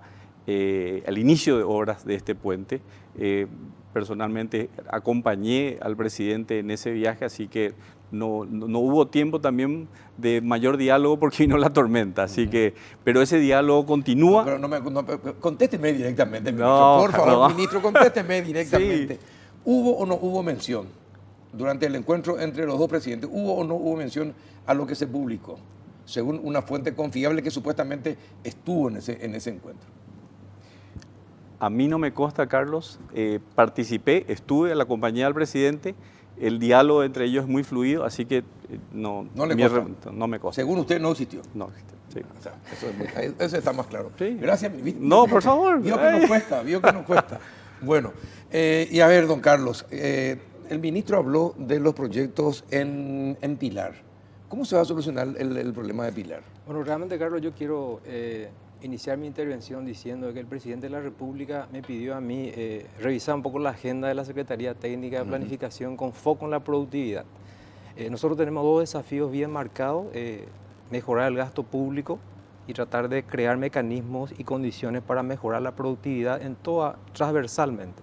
al inicio de obras de este puente. Personalmente acompañé al presidente en ese viaje, así que no hubo tiempo también de mayor diálogo porque vino la tormenta, así que, pero ese diálogo continúa. Pero contésteme directamente, ministro. No, Por favor, no. Ministro, contésteme directamente. Sí. ¿Hubo o no hubo mención durante el encuentro entre los dos presidentes? ¿Hubo o no hubo mención a lo que se publicó? Según una fuente confiable que supuestamente estuvo en ese encuentro. A mí no me consta, Carlos, participé, estuve a la compañía del presidente, el diálogo entre ellos es muy fluido, así que no me consta. Según usted no existió. No existió, sí. O sea, eso está más claro. Sí. Gracias. No, por favor. Vio que nos cuesta. Bueno, y a ver, don Carlos, el ministro habló de los proyectos en Pilar. ¿Cómo se va a solucionar el problema de Pilar? Bueno, realmente, Carlos, yo quiero iniciar mi intervención diciendo que el presidente de la República me pidió a mí revisar un poco la agenda de la Secretaría Técnica de Planificación con foco en la productividad. Nosotros tenemos 2 desafíos bien marcados, mejorar el gasto público y tratar de crear mecanismos y condiciones para mejorar la productividad transversalmente.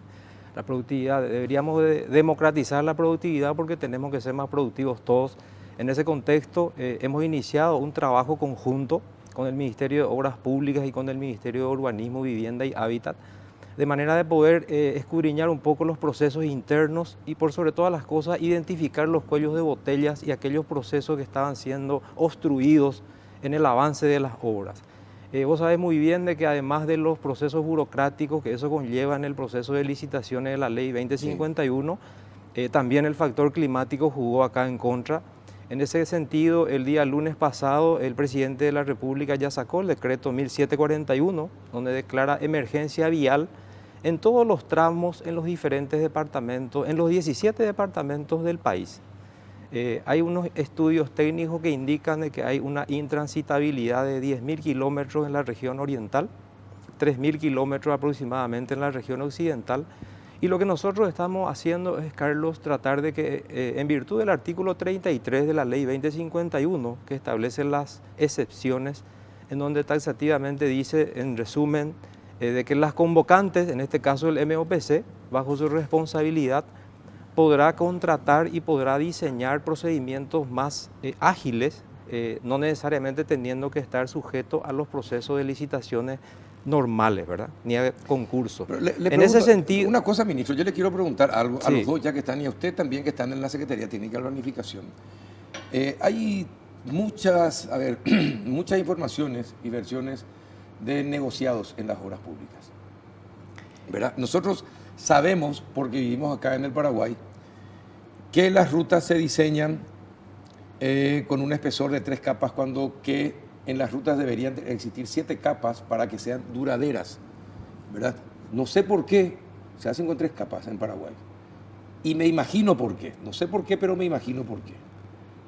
La productividad, deberíamos democratizar la productividad porque tenemos que ser más productivos todos. En ese contexto hemos iniciado un trabajo conjunto con el Ministerio de Obras Públicas y con el Ministerio de Urbanismo, Vivienda y Hábitat, de manera de poder escudriñar un poco los procesos internos y por sobre todas las cosas identificar los cuellos de botellas y aquellos procesos que estaban siendo obstruidos en el avance de las obras. Vos sabés muy bien de que además de los procesos burocráticos que eso conlleva en el proceso de licitaciones de la Ley 2051, también el factor climático jugó acá en contra. En ese sentido, el día lunes pasado, el presidente de la República ya sacó el decreto 1741, donde declara emergencia vial en todos los tramos, en los diferentes departamentos, en los 17 departamentos del país. Hay unos estudios técnicos que indican de que hay una intransitabilidad de 10.000 kilómetros en la región oriental, 3.000 kilómetros aproximadamente en la región occidental. Y lo que nosotros estamos haciendo es, Carlos, tratar de que, en virtud del artículo 33 de la Ley 2051, que establece las excepciones, en donde taxativamente dice, en resumen, de que las convocantes, en este caso el MOPC, bajo su responsabilidad, podrá contratar y podrá diseñar procedimientos más ágiles, no necesariamente teniendo que estar sujeto a los procesos de licitaciones normales, ¿verdad? Ni a concursos. En ese sentido... Una cosa, ministro, yo le quiero preguntar algo a los dos, ya que están, y a usted también, que están en la Secretaría Técnica de Planificación. Hay muchas informaciones y versiones de negociados en las obras públicas, ¿verdad? Nosotros sabemos, porque vivimos acá en el Paraguay, que las rutas se diseñan con un espesor de 3 capas, cuando que en las rutas deberían existir 7 capas para que sean duraderas, ¿verdad? No sé por qué se hacen con 3 capas en Paraguay. Y me imagino por qué. No sé por qué, pero me imagino por qué.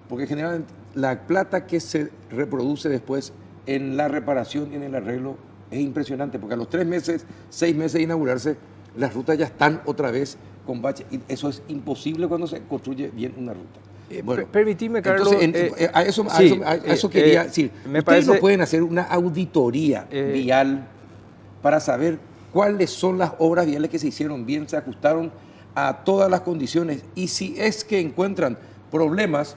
Porque generalmente la plata que se reproduce después en la reparación y en el arreglo es impresionante, porque a los 3 meses, 6 meses de inaugurarse, las rutas ya están otra vez con baches. Y eso es imposible cuando se construye bien una ruta. Bueno, permitime, Carlos. Entonces, a eso quería decir. Me Ustedes parece, no pueden hacer una auditoría vial para saber cuáles son las obras viales que se hicieron bien, se ajustaron a todas las condiciones, y si es que encuentran problemas,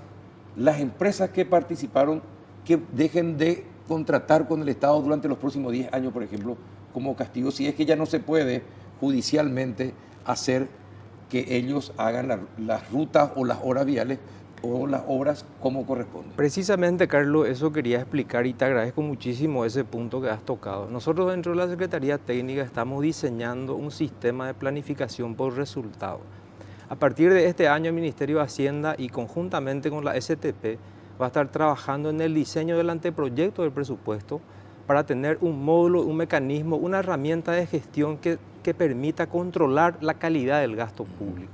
las empresas que participaron que dejen de contratar con el Estado durante los próximos 10 años, por ejemplo, como castigo, si es que ya no se puede judicialmente hacer que ellos hagan las rutas o las obras viales o las obras como corresponde. Precisamente, Carlos, eso quería explicar y te agradezco muchísimo ese punto que has tocado. Nosotros dentro de la Secretaría Técnica estamos diseñando un sistema de planificación por resultado. A partir de este año el Ministerio de Hacienda y conjuntamente con la STP va a estar trabajando en el diseño del anteproyecto del presupuesto para tener un módulo, un mecanismo, una herramienta de gestión que permita controlar la calidad del gasto público.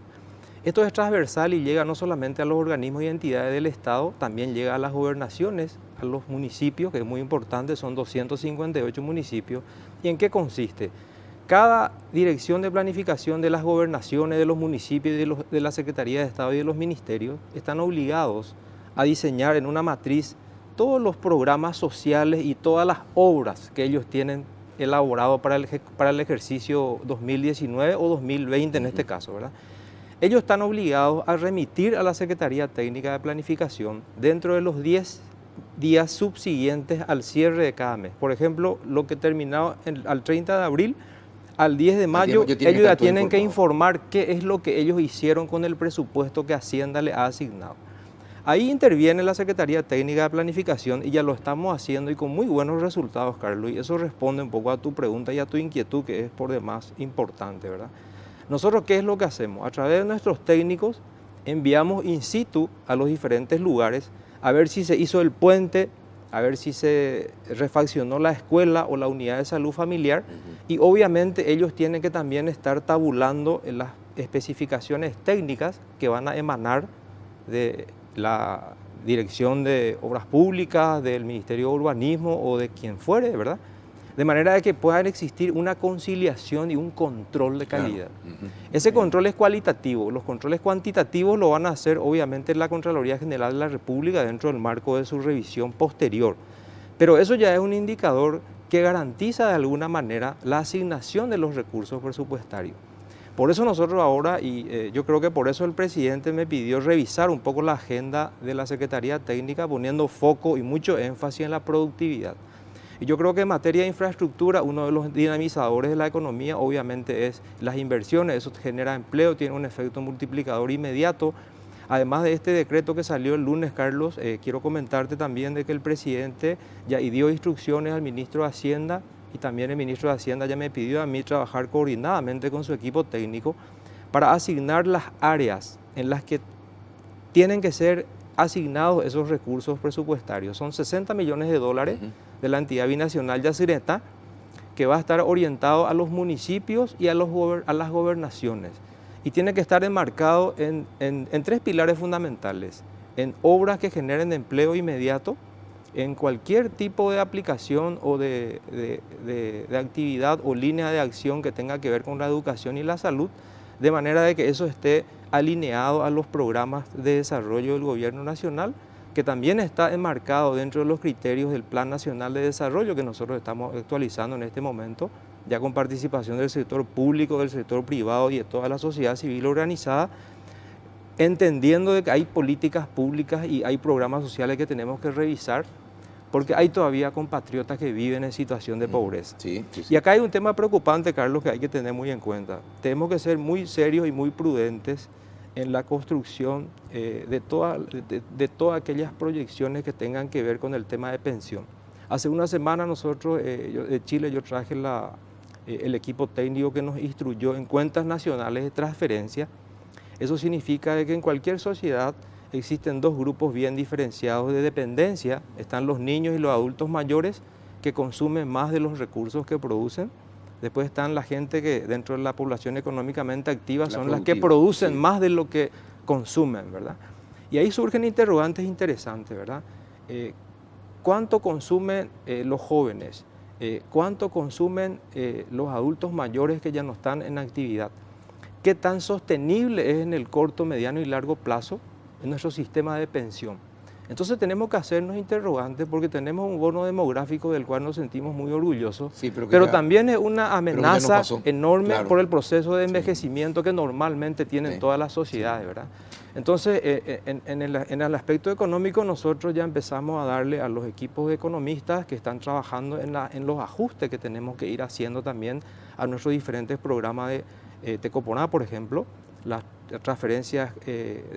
Esto es transversal y llega no solamente a los organismos y entidades del Estado, también llega a las gobernaciones, a los municipios, que es muy importante, son 258 municipios. ¿Y en qué consiste? Cada dirección de planificación de las gobernaciones, de los municipios, de la Secretaría de Estado y de los ministerios están obligados a diseñar en una matriz todos los programas sociales y todas las obras que ellos tienen elaborado para el ejercicio 2019 o 2020 en este caso, ¿verdad? Ellos están obligados a remitir a la Secretaría Técnica de Planificación dentro de los 10 días subsiguientes al cierre de cada mes. Por ejemplo, lo que terminó al 30 de abril, al 10 de mayo, ellos ya tienen que informar qué es lo que ellos hicieron con el presupuesto que Hacienda le ha asignado. Ahí interviene la Secretaría Técnica de Planificación y ya lo estamos haciendo y con muy buenos resultados, Carlos. Y eso responde un poco a tu pregunta y a tu inquietud, que es por demás importante, ¿verdad? Nosotros, ¿qué es lo que hacemos? A través de nuestros técnicos enviamos in situ a los diferentes lugares a ver si se hizo el puente, a ver si se refaccionó la escuela o la unidad de salud familiar, y obviamente ellos tienen que también estar tabulando en las especificaciones técnicas que van a emanar de la Dirección de Obras Públicas, del Ministerio de Urbanismo o de quien fuere, ¿verdad? De manera de que pueda existir una conciliación y un control de calidad. Claro. Ese control es cualitativo. Los controles cuantitativos lo van a hacer obviamente la Contraloría General de la República dentro del marco de su revisión posterior. Pero eso ya es un indicador que garantiza de alguna manera la asignación de los recursos presupuestarios. Por eso nosotros ahora, y yo creo que por eso el presidente me pidió revisar un poco la agenda de la Secretaría Técnica, poniendo foco y mucho énfasis en la productividad. Y yo creo que en materia de infraestructura, uno de los dinamizadores de la economía obviamente es las inversiones. Eso genera empleo, tiene un efecto multiplicador inmediato. Además de este decreto que salió el lunes, Carlos, quiero comentarte también de que el presidente ya dio instrucciones al ministro de Hacienda, y también el ministro de Hacienda ya me pidió a mí trabajar coordinadamente con su equipo técnico para asignar las áreas en las que tienen que ser asignados esos recursos presupuestarios. Son 60 millones de dólares de la entidad binacional Yacyretá, que va a estar orientado a los municipios y a las gobernaciones. Y tiene que estar enmarcado en 3 pilares fundamentales: en obras que generen empleo inmediato, en cualquier tipo de aplicación o de actividad o línea de acción que tenga que ver con la educación y la salud, de manera de que eso esté alineado a los programas de desarrollo del Gobierno Nacional, que también está enmarcado dentro de los criterios del Plan Nacional de Desarrollo que nosotros estamos actualizando en este momento, ya con participación del sector público, del sector privado y de toda la sociedad civil organizada, entendiendo de que hay políticas públicas y hay programas sociales que tenemos que revisar, porque hay todavía compatriotas que viven en situación de pobreza. Sí. Y acá hay un tema preocupante, Carlos, que hay que tener muy en cuenta. Tenemos que ser muy serios y muy prudentes en la construcción de todas aquellas proyecciones que tengan que ver con el tema de pensión. Hace una semana nosotros, de Chile, yo traje el equipo técnico que nos instruyó en cuentas nacionales de transferencia. Eso significa que en cualquier sociedad existen dos grupos bien diferenciados de dependencia. Están los niños y los adultos mayores que consumen más de los recursos que producen. Después están la gente que dentro de la población económicamente activa son las que producen más de lo que consumen, ¿verdad? Y ahí surgen interrogantes interesantes, ¿verdad? ¿Cuánto consumen los jóvenes? ¿Cuánto consumen los adultos mayores que ya no están en actividad? ¿Qué tan sostenible es en el corto, mediano y largo plazo en nuestro sistema de pensión? Entonces tenemos que hacernos interrogantes porque tenemos un bono demográfico del cual nos sentimos muy orgullosos, Sí, pero ya, también es una amenaza enorme claro, por el proceso de envejecimiento que normalmente tienen todas las sociedades, ¿verdad? Entonces, en el aspecto económico nosotros ya empezamos a darle a los equipos de economistas que están trabajando en los ajustes que tenemos que ir haciendo también a nuestros diferentes programas de Tecoponá, por ejemplo, las transferencias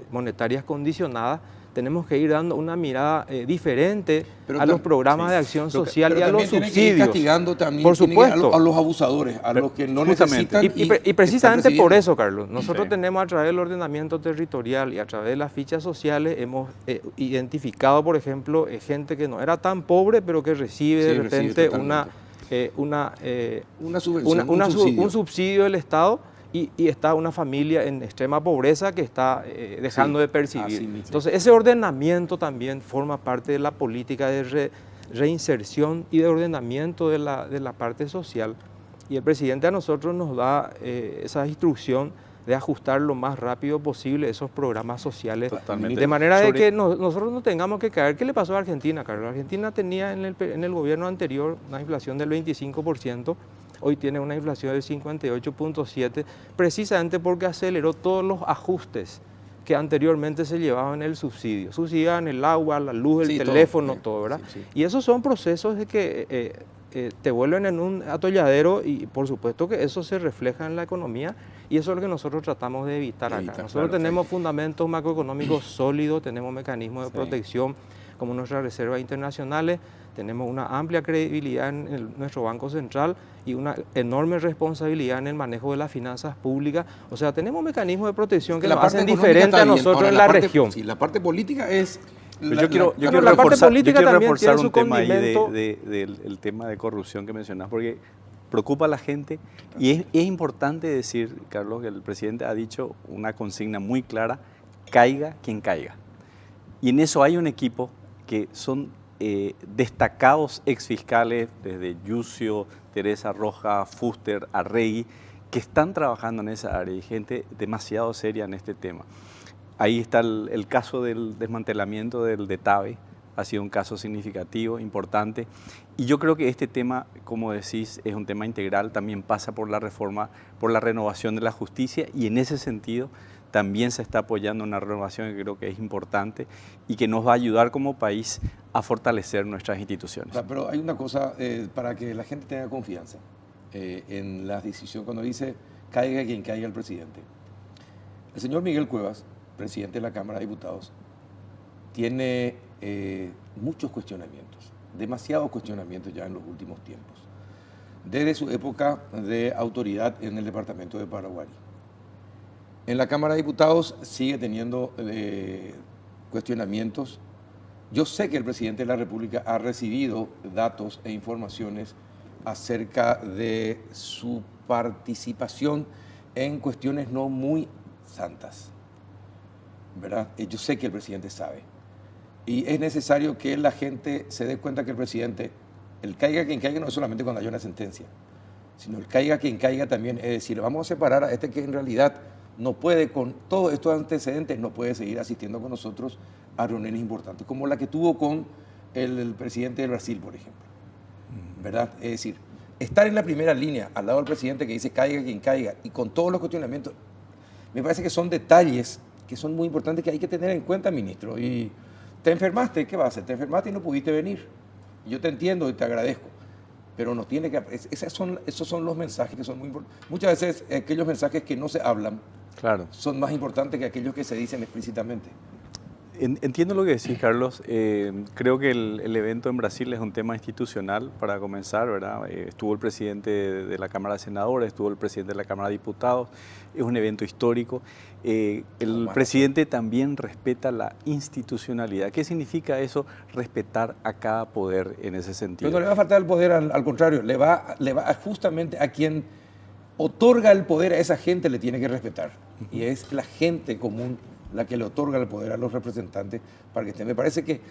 monetarias condicionadas. Tenemos que ir dando una mirada diferente a los programas de acción social y a los subsidios. Que ir castigando también, por supuesto, a los abusadores, a los que no necesitan. Y precisamente por eso, Carlos, nosotros tenemos a través del ordenamiento territorial y a través de las fichas sociales hemos identificado, por ejemplo, gente que no era tan pobre, pero que recibe de repente una subvención, un subsidio del Estado. Y está una familia en extrema pobreza que está dejando de percibir. Entonces, ese ordenamiento también forma parte de la política de reinserción y de ordenamiento de la parte social. Y el presidente a nosotros nos da esa instrucción de ajustar lo más rápido posible esos programas sociales. Totalmente. De manera de que nosotros no tengamos que caer. ¿Qué le pasó a Argentina, Carlos? Argentina tenía en el gobierno anterior una inflación del 25%. Hoy tiene una inflación del 58.7%, precisamente porque aceleró todos los ajustes que anteriormente se llevaban en el subsidio. Subsidiaban el agua, la luz, el teléfono, todo, ¿verdad? Y esos son procesos de que te vuelven en un atolladero y por supuesto que eso se refleja en la economía y eso es lo que nosotros tratamos de evitar acá. Nosotros tenemos fundamentos macroeconómicos sólidos, tenemos mecanismos de protección como nuestras reservas internacionales, tenemos una amplia credibilidad en nuestro Banco Central y una enorme responsabilidad en el manejo de las finanzas públicas. O sea, tenemos mecanismos de protección que nos hacen diferente a nosotros en la región. Sí, la parte política es... Yo quiero reforzar un tema ahí del tema de corrupción que mencionas, porque preocupa a la gente y es importante decir, Carlos, que el presidente ha dicho una consigna muy clara: caiga quien caiga. Y en eso hay un equipo que son destacados exfiscales, desde Yucio, Teresa Roja, Fuster, Arregui, que están trabajando en esa área y gente demasiado seria en este tema. Ahí está el caso del desmantelamiento del DETAVE, ha sido un caso significativo, importante, y yo creo que este tema, como decís, es un tema integral, también pasa por la reforma, por la renovación de la justicia, y en ese sentido también se está apoyando una renovación que creo que es importante y que nos va a ayudar como país a fortalecer nuestras instituciones. Pero hay una cosa para que la gente tenga confianza en la decisión cuando dice caiga quien caiga el presidente. El señor Miguel Cuevas, presidente de la Cámara de Diputados, tiene muchos cuestionamientos, demasiados cuestionamientos ya en los últimos tiempos, desde su época de autoridad en el departamento de Paraguay. En la Cámara de Diputados sigue teniendo cuestionamientos. Yo sé que el presidente de la República ha recibido datos e informaciones acerca de su participación en cuestiones no muy santas, ¿verdad? Yo sé que el presidente sabe. Y es necesario que la gente se dé cuenta que el presidente, el caiga quien caiga no es solamente cuando haya una sentencia, sino el caiga quien caiga también, es decir, vamos a separar a este que en realidad no puede, con todos estos antecedentes, no puede seguir asistiendo con nosotros a reuniones importantes, como la que tuvo con el presidente de Brasil, por ejemplo, ¿verdad? Es decir, estar en la primera línea, al lado del presidente que dice caiga quien caiga, y con todos los cuestionamientos, me parece que son detalles que son muy importantes que hay que tener en cuenta, ministro. Y te enfermaste, ¿qué vas a hacer? Te enfermaste y no pudiste venir. Yo te entiendo y te agradezco, pero nos tiene que... Esos son los mensajes que son muy importantes. Muchas veces aquellos mensajes que no se hablan son más importantes que aquellos que se dicen explícitamente. Entiendo lo que decís, Carlos. Creo que el evento en Brasil es un tema institucional para comenzar, ¿verdad? Estuvo el presidente de la Cámara de Senadores, estuvo el presidente de la Cámara de Diputados. Es un evento histórico. El presidente también respeta la institucionalidad. ¿Qué significa eso? Respetar a cada poder en ese sentido. Pero no le va a faltar el poder, al contrario, le va justamente a quien otorga el poder a esa gente le tiene que respetar. Y es la gente común la que le otorga el poder a los representantes para que estén. Me parece que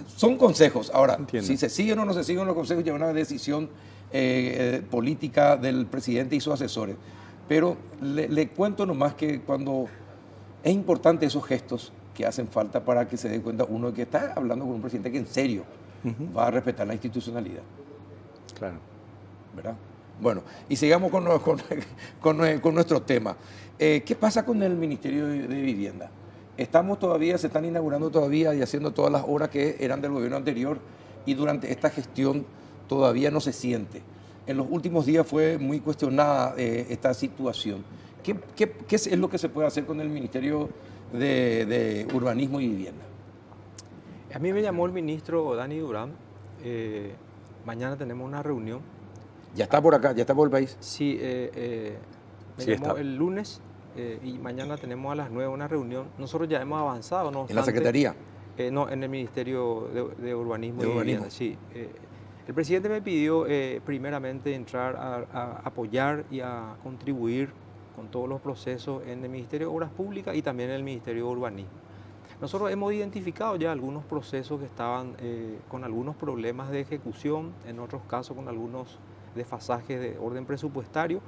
son consejos. Ahora, Entiendo. si se siguen o no se siguen los consejos, ya es una decisión política del presidente y sus asesores. Pero le cuento nomás que cuando es importante esos gestos que hacen falta para que se dé cuenta uno de que está hablando con un presidente que en serio va a respetar la institucionalidad. Claro. ¿Verdad? Bueno, y sigamos con nuestro tema. ¿Qué pasa con el Ministerio de Vivienda? Se están inaugurando todavía y haciendo todas las obras que eran del gobierno anterior y durante esta gestión todavía no se siente. En los últimos días fue muy cuestionada esta situación. ¿Qué es lo que se puede hacer con el Ministerio de Urbanismo y Vivienda? A mí me llamó el ministro Dani Durán. Mañana tenemos una reunión. ¿Ya está por acá? ¿Ya está por el país? Sí, me Sí llamó está. el lunes y mañana tenemos a las 9 una reunión. Nosotros ya hemos avanzado, ¿no? ¿En la Secretaría? No, en el Ministerio de Urbanismo De y Urbanismo. Vivienda, sí. El presidente me pidió primeramente entrar a apoyar y a contribuir con todos los procesos en el Ministerio de Obras Públicas y también en el Ministerio de Urbanismo. Nosotros hemos identificado ya algunos procesos que estaban con algunos problemas de ejecución, en otros casos con algunos desfasajes de orden presupuestario.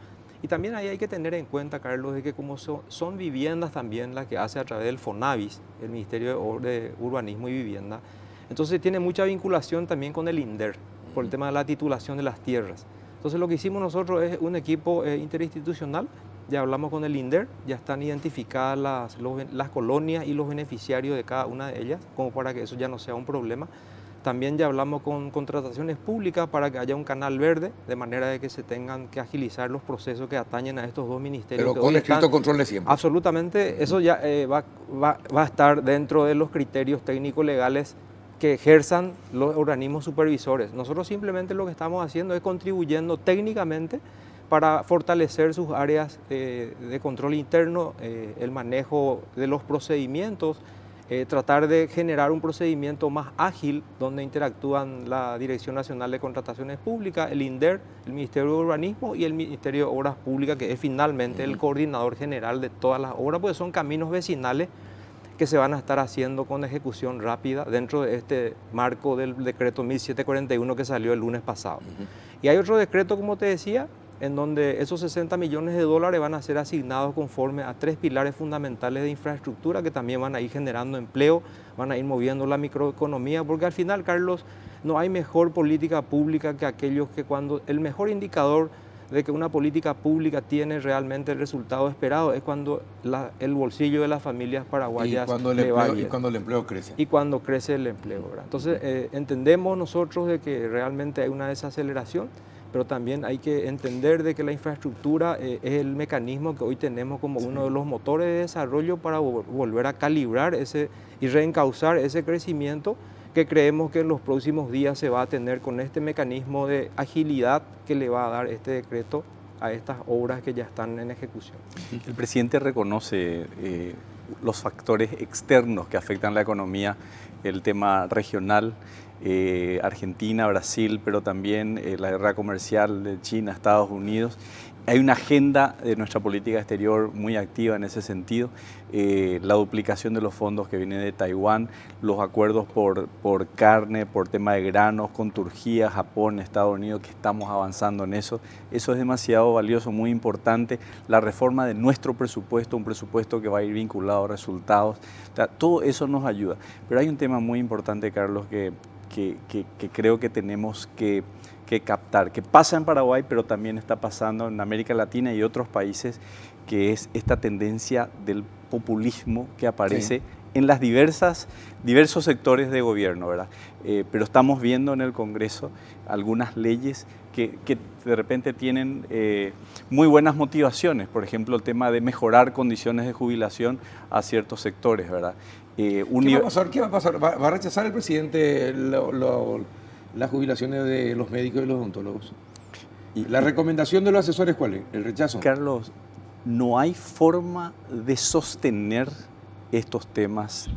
Y también ahí hay que tener en cuenta, Carlos, de que como son viviendas también las que hace a través del FONAVIS, el Ministerio de Urbanismo y Vivienda, entonces tiene mucha vinculación también con el INDER, por el tema de la titulación de las tierras. Entonces lo que hicimos nosotros es un equipo interinstitucional, ya hablamos con el INDER, ya están identificadas las colonias y los beneficiarios de cada una de ellas, como para que eso ya no sea un problema. También ya hablamos con contrataciones públicas para que haya un canal verde, de manera de que se tengan que agilizar los procesos que atañen a estos dos ministerios. Pero que con hoy estricto están- control de siempre. Absolutamente, eso ya va a estar dentro de los criterios técnicos legales que ejerzan los organismos supervisores. Nosotros simplemente lo que estamos haciendo es contribuyendo técnicamente para fortalecer sus áreas de control interno, el manejo de los procedimientos, tratar de generar un procedimiento más ágil donde interactúan la Dirección Nacional de Contrataciones Públicas, el INDER, el Ministerio de Urbanismo y el Ministerio de Obras Públicas, que es finalmente el coordinador general de todas las obras, porque son caminos vecinales que se van a estar haciendo con ejecución rápida dentro de este marco del decreto 1741 que salió el lunes pasado. Y hay otro decreto, como te decía, en donde esos 60 millones de dólares van a ser asignados conforme a 3 pilares fundamentales de infraestructura que también van a ir generando empleo, van a ir moviendo la microeconomía, porque al final, Carlos, no hay mejor política pública que aquellos que cuando el mejor indicador de que una política pública tiene realmente el resultado esperado es cuando el bolsillo de las familias paraguayas le va bien. Y cuando el empleo crece. Y cuando crece el empleo, ¿verdad? Entonces, entendemos nosotros de que realmente hay una desaceleración, pero también hay que entender de que la infraestructura es el mecanismo que hoy tenemos como uno de los motores de desarrollo para volver a calibrar y reencauzar ese crecimiento que creemos que en los próximos días se va a tener con este mecanismo de agilidad que le va a dar este decreto a estas obras que ya están en ejecución. El presidente reconoce los factores externos que afectan la economía, el tema regional, Argentina, Brasil, pero también la guerra comercial de China, Estados Unidos. Hay una agenda de nuestra política exterior muy activa en ese sentido, la duplicación de los fondos que vienen de Taiwán, los acuerdos por carne, por tema de granos con Turquía, Japón, Estados Unidos, que estamos avanzando en eso. Eso es demasiado valioso, muy importante. La reforma de nuestro presupuesto, un presupuesto que va a ir vinculado a resultados, o sea, todo eso nos ayuda. Pero hay un tema muy importante, Carlos, que creo que tenemos que captar, que pasa en Paraguay, pero también está pasando en América Latina y otros países, que es esta tendencia del populismo que aparece en las diversos sectores de gobierno, ¿verdad? Pero estamos viendo en el Congreso algunas leyes que de repente tienen muy buenas motivaciones, por ejemplo, el tema de mejorar condiciones de jubilación a ciertos sectores, ¿verdad? ¿Qué va a pasar? ¿Qué va a pasar? ¿Va a rechazar el presidente las jubilaciones de los médicos y los odontólogos? ¿La recomendación de los asesores cuál es? ¿El rechazo? Carlos, no hay forma de sostener estos temas.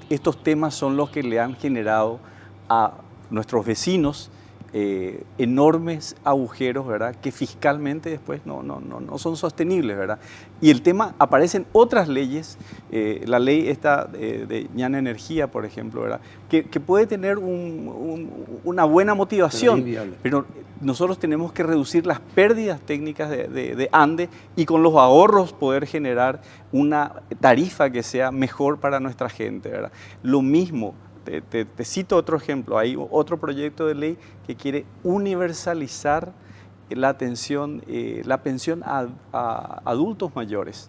Estos temas son los que le han generado a nuestros vecinos enormes agujeros, ¿verdad? Que fiscalmente después no son sostenibles, ¿verdad? Y el tema, aparecen otras leyes, la ley esta de Ñana Energía, por ejemplo, ¿verdad? Que puede tener una buena motivación, pero nosotros tenemos que reducir las pérdidas técnicas de ANDE y con los ahorros poder generar una tarifa que sea mejor para nuestra gente, ¿verdad? Lo mismo. Te cito otro ejemplo, hay otro proyecto de ley que quiere universalizar la pensión a adultos mayores.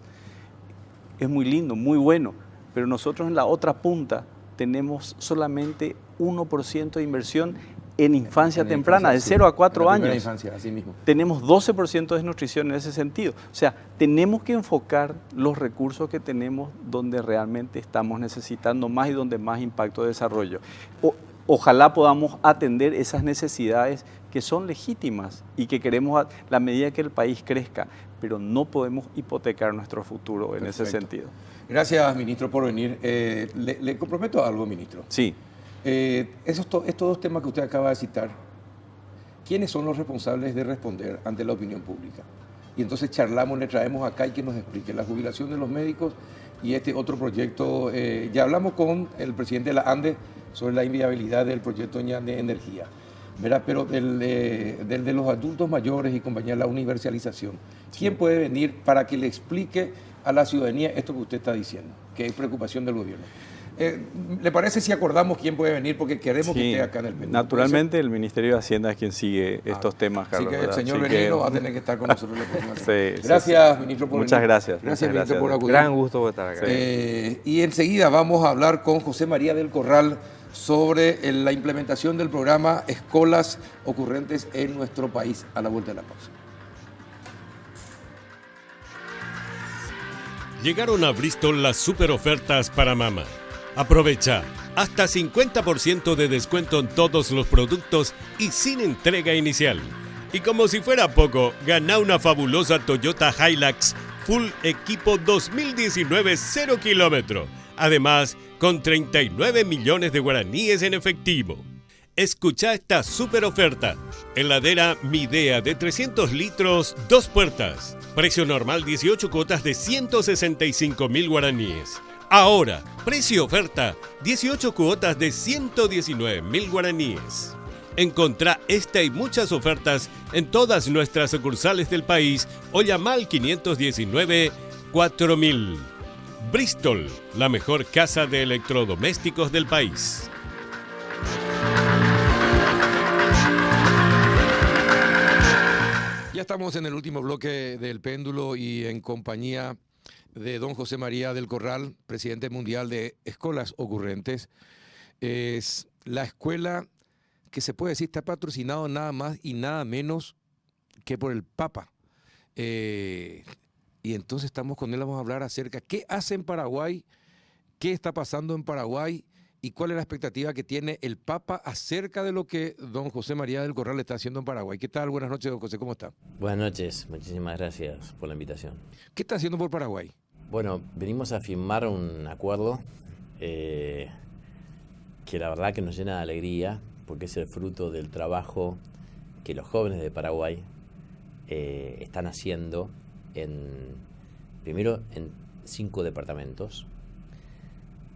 Es muy lindo, muy bueno, pero nosotros en la otra punta tenemos solamente 1% de inversión en infancia temprana, de 0 a 4 años. Infancia, así mismo. Tenemos 12% de desnutrición en ese sentido. O sea, tenemos que enfocar los recursos que tenemos donde realmente estamos necesitando más y donde más impacto de desarrollo. Ojalá podamos atender esas necesidades que son legítimas y que queremos a la medida que el país crezca, pero no podemos hipotecar nuestro futuro en ese sentido. Gracias, ministro, por venir. Le comprometo a algo, ministro. Sí. Estos dos temas que usted acaba de citar, ¿quiénes son los responsables de responder ante la opinión pública? Y entonces charlamos, le traemos acá y que nos explique la jubilación de los médicos y este otro proyecto. Ya hablamos con el presidente de la ANDE sobre la inviabilidad del proyecto de energía, ¿verdad? Pero del de los adultos mayores y compañía, la universalización. ¿Quién puede venir para que le explique a la ciudadanía esto que usted está diciendo, que es preocupación del gobierno? ¿Le parece si acordamos quién puede venir? Porque queremos que esté acá en el Péndulo. Naturalmente el Ministerio de Hacienda es quien sigue estos temas, Carlos. Así que el señor Benigno va a tener que estar con nosotros la próxima semana. Sí, gracias, ministro, por Muchas venir. gracias. Gracias, muchas ministro, gracias. por acudir. Gran gusto estar acá. Y enseguida vamos a hablar con José María del Corral sobre la implementación del programa Escolas Ocurrentes en nuestro país, a la vuelta de la pausa. Llegaron a Bristol las super ofertas para mamá. Aprovecha hasta 50% de descuento en todos los productos y sin entrega inicial. Y como si fuera poco, gana una fabulosa Toyota Hilux Full Equipo 2019 0 kilómetro. Además, con 39 millones de guaraníes en efectivo. Escucha esta super oferta. Heladera Midea de 300 litros, 2 puertas. Precio normal 18 cuotas de 165.000 guaraníes. Ahora, precio oferta, 18 cuotas de 119.000 guaraníes. Encontrá esta y muchas ofertas en todas nuestras sucursales del país o llama al 519-4000. Bristol, la mejor casa de electrodomésticos del país. Ya estamos en el último bloque del Péndulo y en compañía de don José María del Corral, presidente mundial de Escolas Ocurrentes. Es la escuela que se puede decir está patrocinado nada más y nada menos que por el Papa. Y entonces estamos con él, vamos a hablar acerca de qué hace en Paraguay, qué está pasando en Paraguay y cuál es la expectativa que tiene el Papa acerca de lo que don José María del Corral está haciendo en Paraguay. ¿Qué tal? Buenas noches, don José, ¿cómo está? Buenas noches, muchísimas gracias por la invitación. ¿Qué está haciendo por Paraguay? Bueno, venimos a firmar un acuerdo que la verdad que nos llena de alegría porque es el fruto del trabajo que los jóvenes de Paraguay están haciendo primero en 5 departamentos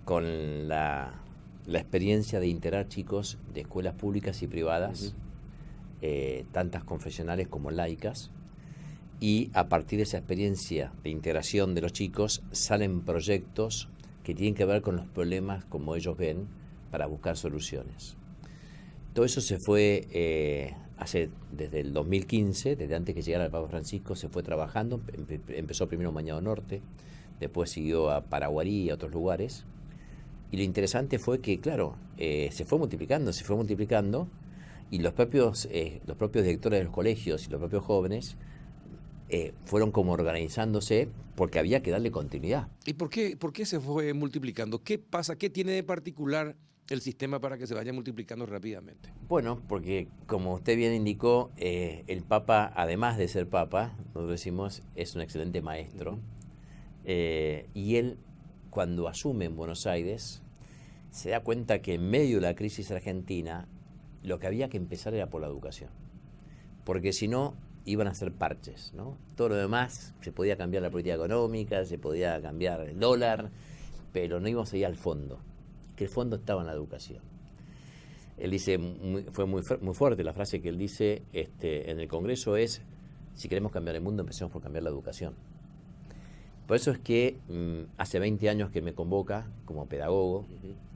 con la experiencia de integrar chicos de escuelas públicas y privadas, tantas confesionales como laicas, y a partir de esa experiencia de integración de los chicos salen proyectos que tienen que ver con los problemas como ellos ven para buscar soluciones. Todo eso se fue desde el 2015, desde antes que llegara el Papa Francisco, se fue trabajando. Empezó primero en Bañado Norte, después siguió a Paraguarí y a otros lugares. Y lo interesante fue que, claro, se fue multiplicando y los propios directores de los colegios y los propios jóvenes fueron como organizándose porque había que darle continuidad. ¿Y por qué se fue multiplicando? ¿Qué pasa? ¿Qué tiene de particular el sistema para que se vaya multiplicando rápidamente? Bueno, porque como usted bien indicó, el Papa, además de ser Papa, nosotros decimos, es un excelente maestro. Y él, cuando asume en Buenos Aires, se da cuenta que en medio de la crisis argentina, lo que había que empezar era por la educación. Porque si no, iban a ser parches, ¿no? Todo lo demás, se podía cambiar la política económica, se podía cambiar el dólar, pero no íbamos a ir al fondo, que el fondo estaba en la educación. Él dice, fue muy fuerte la frase que él dice en el Congreso es, si queremos cambiar el mundo, empecemos por cambiar la educación. Por eso es que hace 20 años que me convoca como pedagogo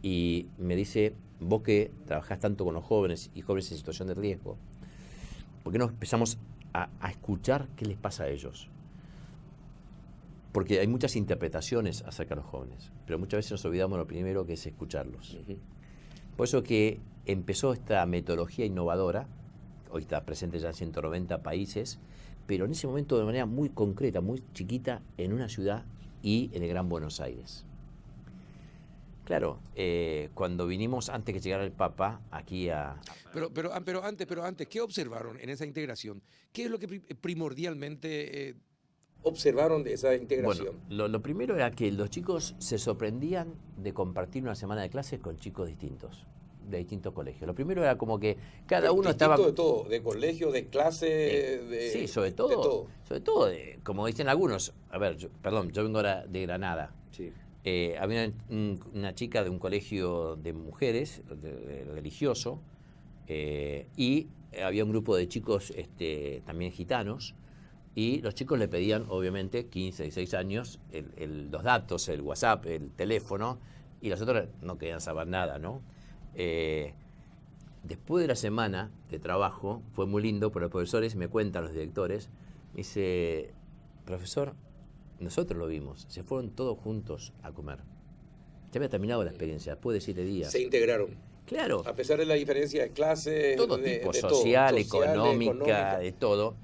y me dice, vos que trabajás tanto con los jóvenes y jóvenes en situación de riesgo, ¿por qué no empezamos a escuchar qué les pasa a ellos? Porque hay muchas interpretaciones acerca de los jóvenes, pero muchas veces nos olvidamos lo primero que es escucharlos. Por eso que empezó esta metodología innovadora, hoy está presente ya en 190 países, pero en ese momento de manera muy concreta, muy chiquita, en una ciudad y en el Gran Buenos Aires. Claro, cuando vinimos, antes que llegara el Papa, aquí a... Pero antes, ¿qué observaron en esa integración? ¿Qué es lo que primordialmente observaron de esa integración? Bueno, lo primero era que los chicos se sorprendían de compartir una semana de clases con chicos distintos, de distintos colegios. Lo primero era como que cada uno estaba... de todo, de colegio, de clase, sí, sobre todo. Sobre todo, como dicen algunos, a ver, yo vengo ahora de Granada. Sí. Había una chica de un colegio de mujeres, religioso, y había un grupo de chicos también gitanos, y los chicos le pedían, obviamente, 15, 16 años, los datos, el WhatsApp, el teléfono, y los otros no querían saber nada, ¿no? Después de la semana de trabajo, fue muy lindo, pero los profesores me cuentan, los directores, me dice, profesor, nosotros lo vimos, se fueron todos juntos a comer. Ya había terminado la experiencia, después de 7 días. Se integraron. Claro. A pesar de la diferencia de clase. Todo tipo, social, económica, de todo.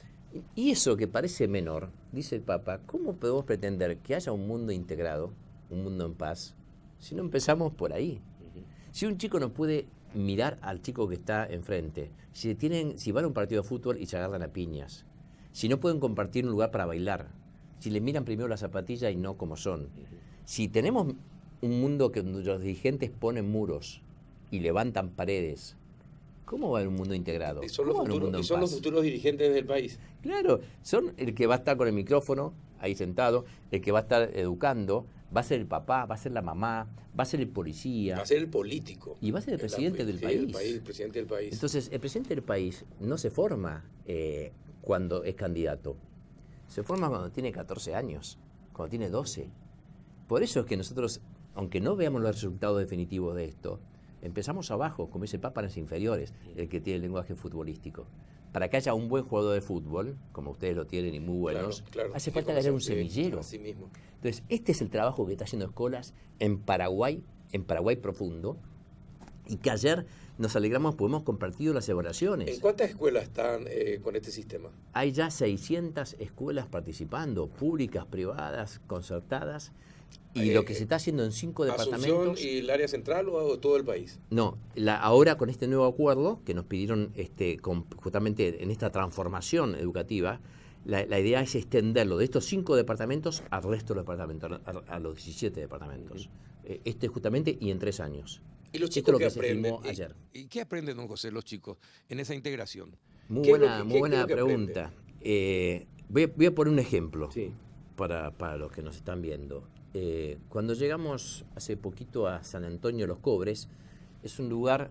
Y eso que parece menor, dice el Papa, ¿cómo podemos pretender que haya un mundo integrado, un mundo en paz, si no empezamos por ahí? Si un chico no puede mirar al chico que está enfrente, si van a un partido de fútbol y se agarran a piñas, si no pueden compartir un lugar para bailar, si le miran primero las zapatillas y no como son, si tenemos un mundo que los dirigentes ponen muros y levantan paredes, ¿cómo va a haber un mundo integrado? Y son los futuros dirigentes del país. Claro, son el que va a estar con el micrófono ahí sentado, el que va a estar educando, va a ser el papá, va a ser la mamá, va a ser el policía. Va a ser el político. Y va a ser el presidente del país. El presidente del país. Entonces, el presidente del país no se forma cuando es candidato. Se forma cuando tiene 14 años, cuando tiene 12. Por eso es que nosotros, aunque no veamos los resultados definitivos de esto, empezamos abajo, como dice el Papa, en las inferiores, el que tiene el lenguaje futbolístico. Para que haya un buen jugador de fútbol, como ustedes lo tienen y muy buenos, claro, hace falta ganar un semillero. Así mismo. Entonces, este es el trabajo que está haciendo Escolas en Paraguay profundo, y que ayer nos alegramos porque hemos compartido las evaluaciones. ¿En cuántas escuelas están con este sistema? Hay ya 600 escuelas participando, públicas, privadas, concertadas, y lo que se está haciendo en 5 departamentos... ¿Asunción y el área central o todo el país? No, ahora con este nuevo acuerdo que nos pidieron justamente en esta transformación educativa, la idea es extenderlo de estos 5 departamentos al resto de los departamentos, a los 17 departamentos. Justamente y en 3 años. ¿Y los chicos Esto es lo que aprenden? se firmó ayer. ¿Y qué aprenden, don José, los chicos en esa integración? Muy buena pregunta. Voy a poner un ejemplo para los que nos están viendo. Cuando llegamos hace poquito a San Antonio de los Cobres, es un lugar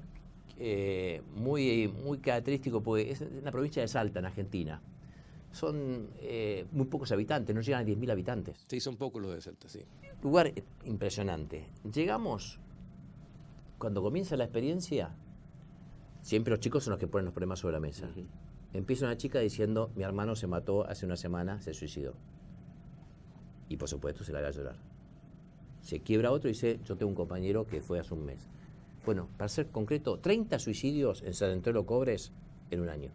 muy característico porque es en la provincia de Salta, en Argentina. Son muy pocos habitantes, no llegan a 10.000 habitantes. Sí, son pocos los de Salta, sí. Lugar impresionante. Llegamos, cuando comienza la experiencia, siempre los chicos son los que ponen los problemas sobre la mesa. Empieza una chica diciendo, mi hermano se mató hace una semana, se suicidó. Y por supuesto se la haga llorar. Se quiebra otro y dice, yo tengo un compañero que fue hace un mes. Bueno, para ser concreto, 30 suicidios en San Antonio de los Cobres en un año.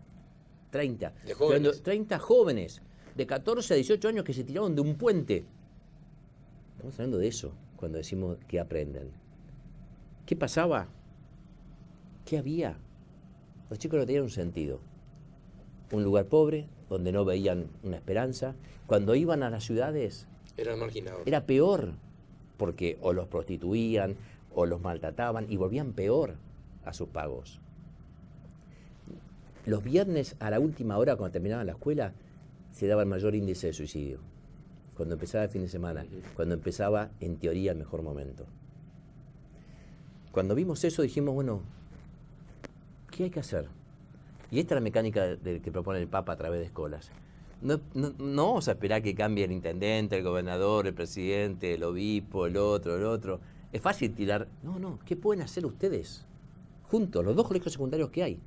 30. ¿De jóvenes? 30 jóvenes. de 14 a 18 años que se tiraron de un puente. Estamos hablando de eso cuando decimos que aprenden. ¿Qué pasaba? ¿Qué había? Los chicos no tenían un sentido. Un lugar pobre, donde no veían una esperanza. Cuando iban a las ciudades, Eran marginados. era peor, porque o los prostituían, o los maltrataban, y volvían peor a sus pagos. Los viernes, a la última hora, cuando terminaban la escuela, se daba el mayor índice de suicidio. Cuando empezaba el fin de semana, cuando empezaba, en teoría, el mejor momento. Cuando vimos eso, dijimos, bueno, ¿qué hay que hacer? Y esta es la mecánica que propone el Papa a través de escuelas. No vamos a esperar que cambie el intendente, el gobernador, el presidente, el obispo, el otro. Es fácil tirar. No, ¿qué pueden hacer ustedes? Juntos, los dos colegios secundarios que hay.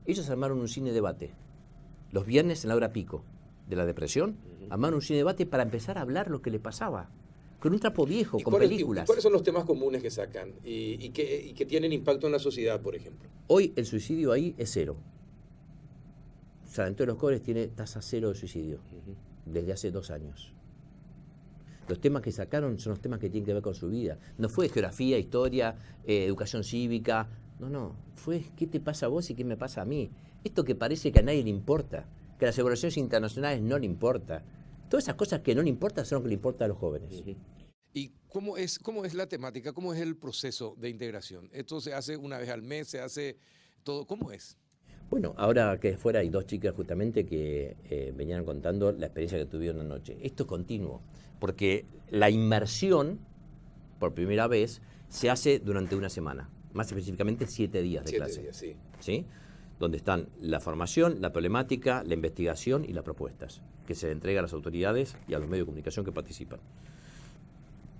Ellos armaron un cine debate. Los viernes en la hora pico de la depresión, armaron un cine debate para empezar a hablar lo que le pasaba. Con un trapo viejo, con películas. ¿Cuáles son los temas comunes que sacan y que tienen impacto en la sociedad, por ejemplo? Hoy el suicidio ahí es cero. San Antonio de los Cobres tiene tasa cero de suicidio desde hace 2 años. Los temas que sacaron son los temas que tienen que ver con su vida. No fue geografía, historia, educación cívica. No. Fue qué te pasa a vos y qué me pasa a mí. Esto que parece que a nadie le importa, que a las evaluaciones internacionales no le importa. Todas esas cosas que no le importan son lo que le importa a los jóvenes. ¿Y cómo es la temática? ¿Cómo es el proceso de integración? ¿Esto se hace una vez al mes? ¿Se hace todo? ¿Cómo es? Bueno, ahora que fuera hay 2 chicas justamente que venían contando la experiencia que tuvieron anoche. Esto es continuo, porque la inmersión, por primera vez, se hace durante una semana, más específicamente 7 días de clase. 7 días, sí. ¿Sí? Donde están la formación, la problemática, la investigación y las propuestas, que se le entrega a las autoridades y a los medios de comunicación que participan.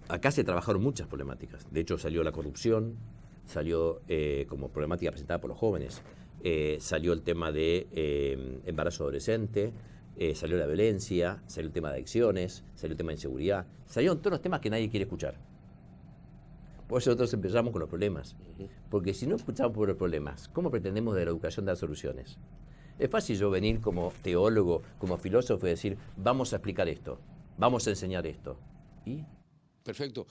Acá se trabajaron muchas problemáticas. De hecho, salió la corrupción, salió como problemática presentada por los jóvenes. Salió el tema de embarazo adolescente, salió la violencia, salió el tema de adicciones, salió el tema de inseguridad, salieron todos los temas que nadie quiere escuchar. Por eso nosotros empezamos con los problemas, porque si no escuchamos por los problemas, ¿cómo pretendemos de la educación dar soluciones? Es fácil yo venir como teólogo, como filósofo y decir, vamos a explicar esto, vamos a enseñar esto. ¿Y? Perfecto.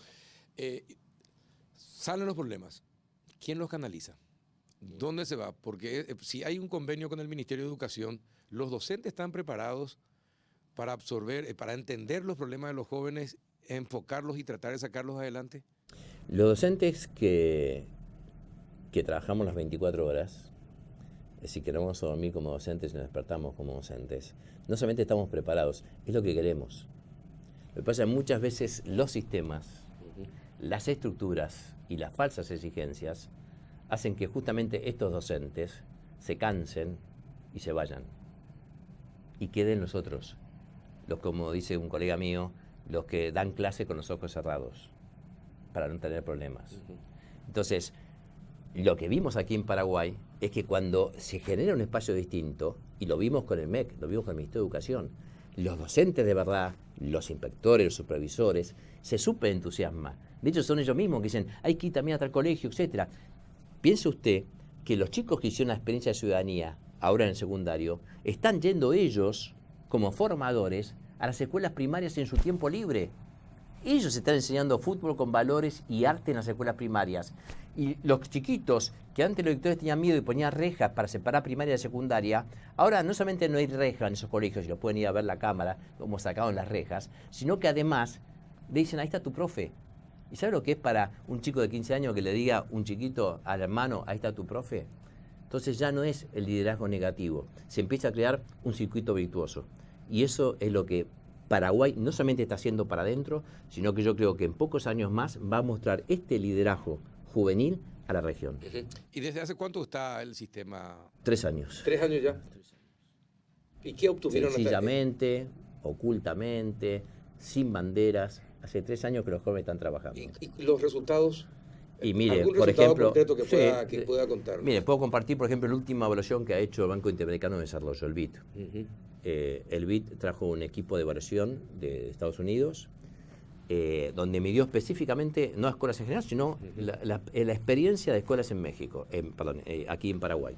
Salen los problemas. ¿Quién los canaliza? ¿Dónde se va? Porque si hay un convenio con el Ministerio de Educación, los docentes están preparados para absorber, para entender los problemas de los jóvenes, enfocarlos y tratar de sacarlos adelante. Los docentes que trabajamos las 24 horas, es decir, que no vamos a dormir como docentes y nos despertamos como docentes, no solamente estamos preparados, es lo que queremos. Lo que pasa es que muchas veces los sistemas, las estructuras y las falsas exigencias hacen que justamente estos docentes se cansen y se vayan. Y queden los otros, los, como dice un colega mío, los que dan clase con los ojos cerrados, para no tener problemas. Entonces, lo que vimos aquí en Paraguay es que cuando se genera un espacio distinto, y lo vimos con el MEC, lo vimos con el Ministerio de Educación, los docentes de verdad, los inspectores, los supervisores, se súper entusiasman. De hecho, son ellos mismos que dicen, hay que ir también a tal colegio, etcétera. Piense usted que los chicos que hicieron la experiencia de ciudadanía, ahora en el secundario, están yendo ellos, como formadores, a las escuelas primarias en su tiempo libre. Ellos están enseñando fútbol con valores y arte en las escuelas primarias. Y los chiquitos, que antes los directores tenían miedo y ponían rejas para separar primaria de secundaria, ahora no solamente no hay rejas en esos colegios, y lo pueden ir a ver la cámara, como sacaron las rejas, sino que además le dicen, ahí está tu profe. ¿Y sabe lo que es para un chico de 15 años que le diga un chiquito al hermano, ahí está tu profe? Entonces ya no es el liderazgo negativo, se empieza a crear un circuito virtuoso. Y eso es lo que Paraguay no solamente está haciendo para adentro, sino que yo creo que en pocos años más va a mostrar este liderazgo juvenil a la región. ¿Y desde hace cuánto está el sistema? 3 años. 3 años ya. ¿Y qué obtuvieron? Sencillamente, ocultamente, sin banderas. Hace 3 años que los jóvenes están trabajando. ¿Y los resultados? Y mire, ¿Algún por resultado ejemplo, concreto que pueda contar? Mire, puedo compartir, por ejemplo, la última evaluación que ha hecho el Banco Interamericano de Desarrollo, el BID. El BID trajo un equipo de evaluación de Estados Unidos, donde midió específicamente, no a escuelas en general, sino la experiencia de escuelas en México, aquí en Paraguay.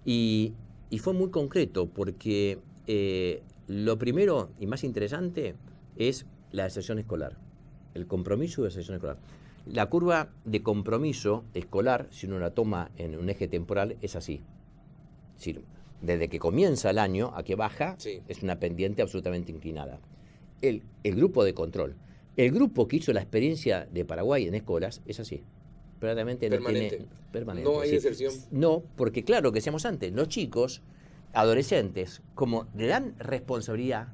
Y fue muy concreto porque Lo primero y más interesante es la deserción escolar, el compromiso de deserción escolar. La curva de compromiso escolar, si uno la toma en un eje temporal, es así. Es decir, desde que comienza el año a que baja, Sí. es una pendiente absolutamente inclinada. El grupo de control, el grupo que hizo la experiencia de Paraguay en escuelas, es así. Verdaderamente no Permanente. tiene permanente. No hay sí. deserción. No, porque claro, que decíamos antes, los chicos, adolescentes, como le dan responsabilidad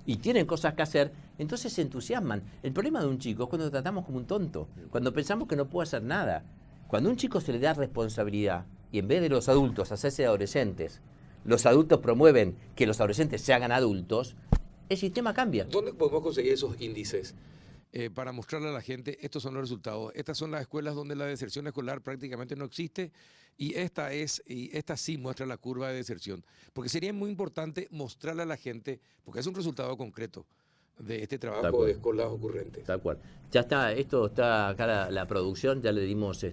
y tienen cosas que hacer, entonces se entusiasman. El problema de un chico es cuando lo tratamos como un tonto, cuando pensamos que no puede hacer nada. Cuando a un chico se le da responsabilidad y en vez de los adultos hacerse adolescentes, los adultos promueven que los adolescentes se hagan adultos, el sistema cambia. ¿Dónde podemos conseguir esos índices para mostrarle a la gente estos son los resultados? Estas son las escuelas donde la deserción escolar prácticamente no existe y esta sí muestra la curva de deserción. Porque sería muy importante mostrarle a la gente, porque es un resultado concreto de este Tal trabajo cual. de escuelas ocurrentes. Tal cual. Ya está, esto está acá la producción, ya le dimos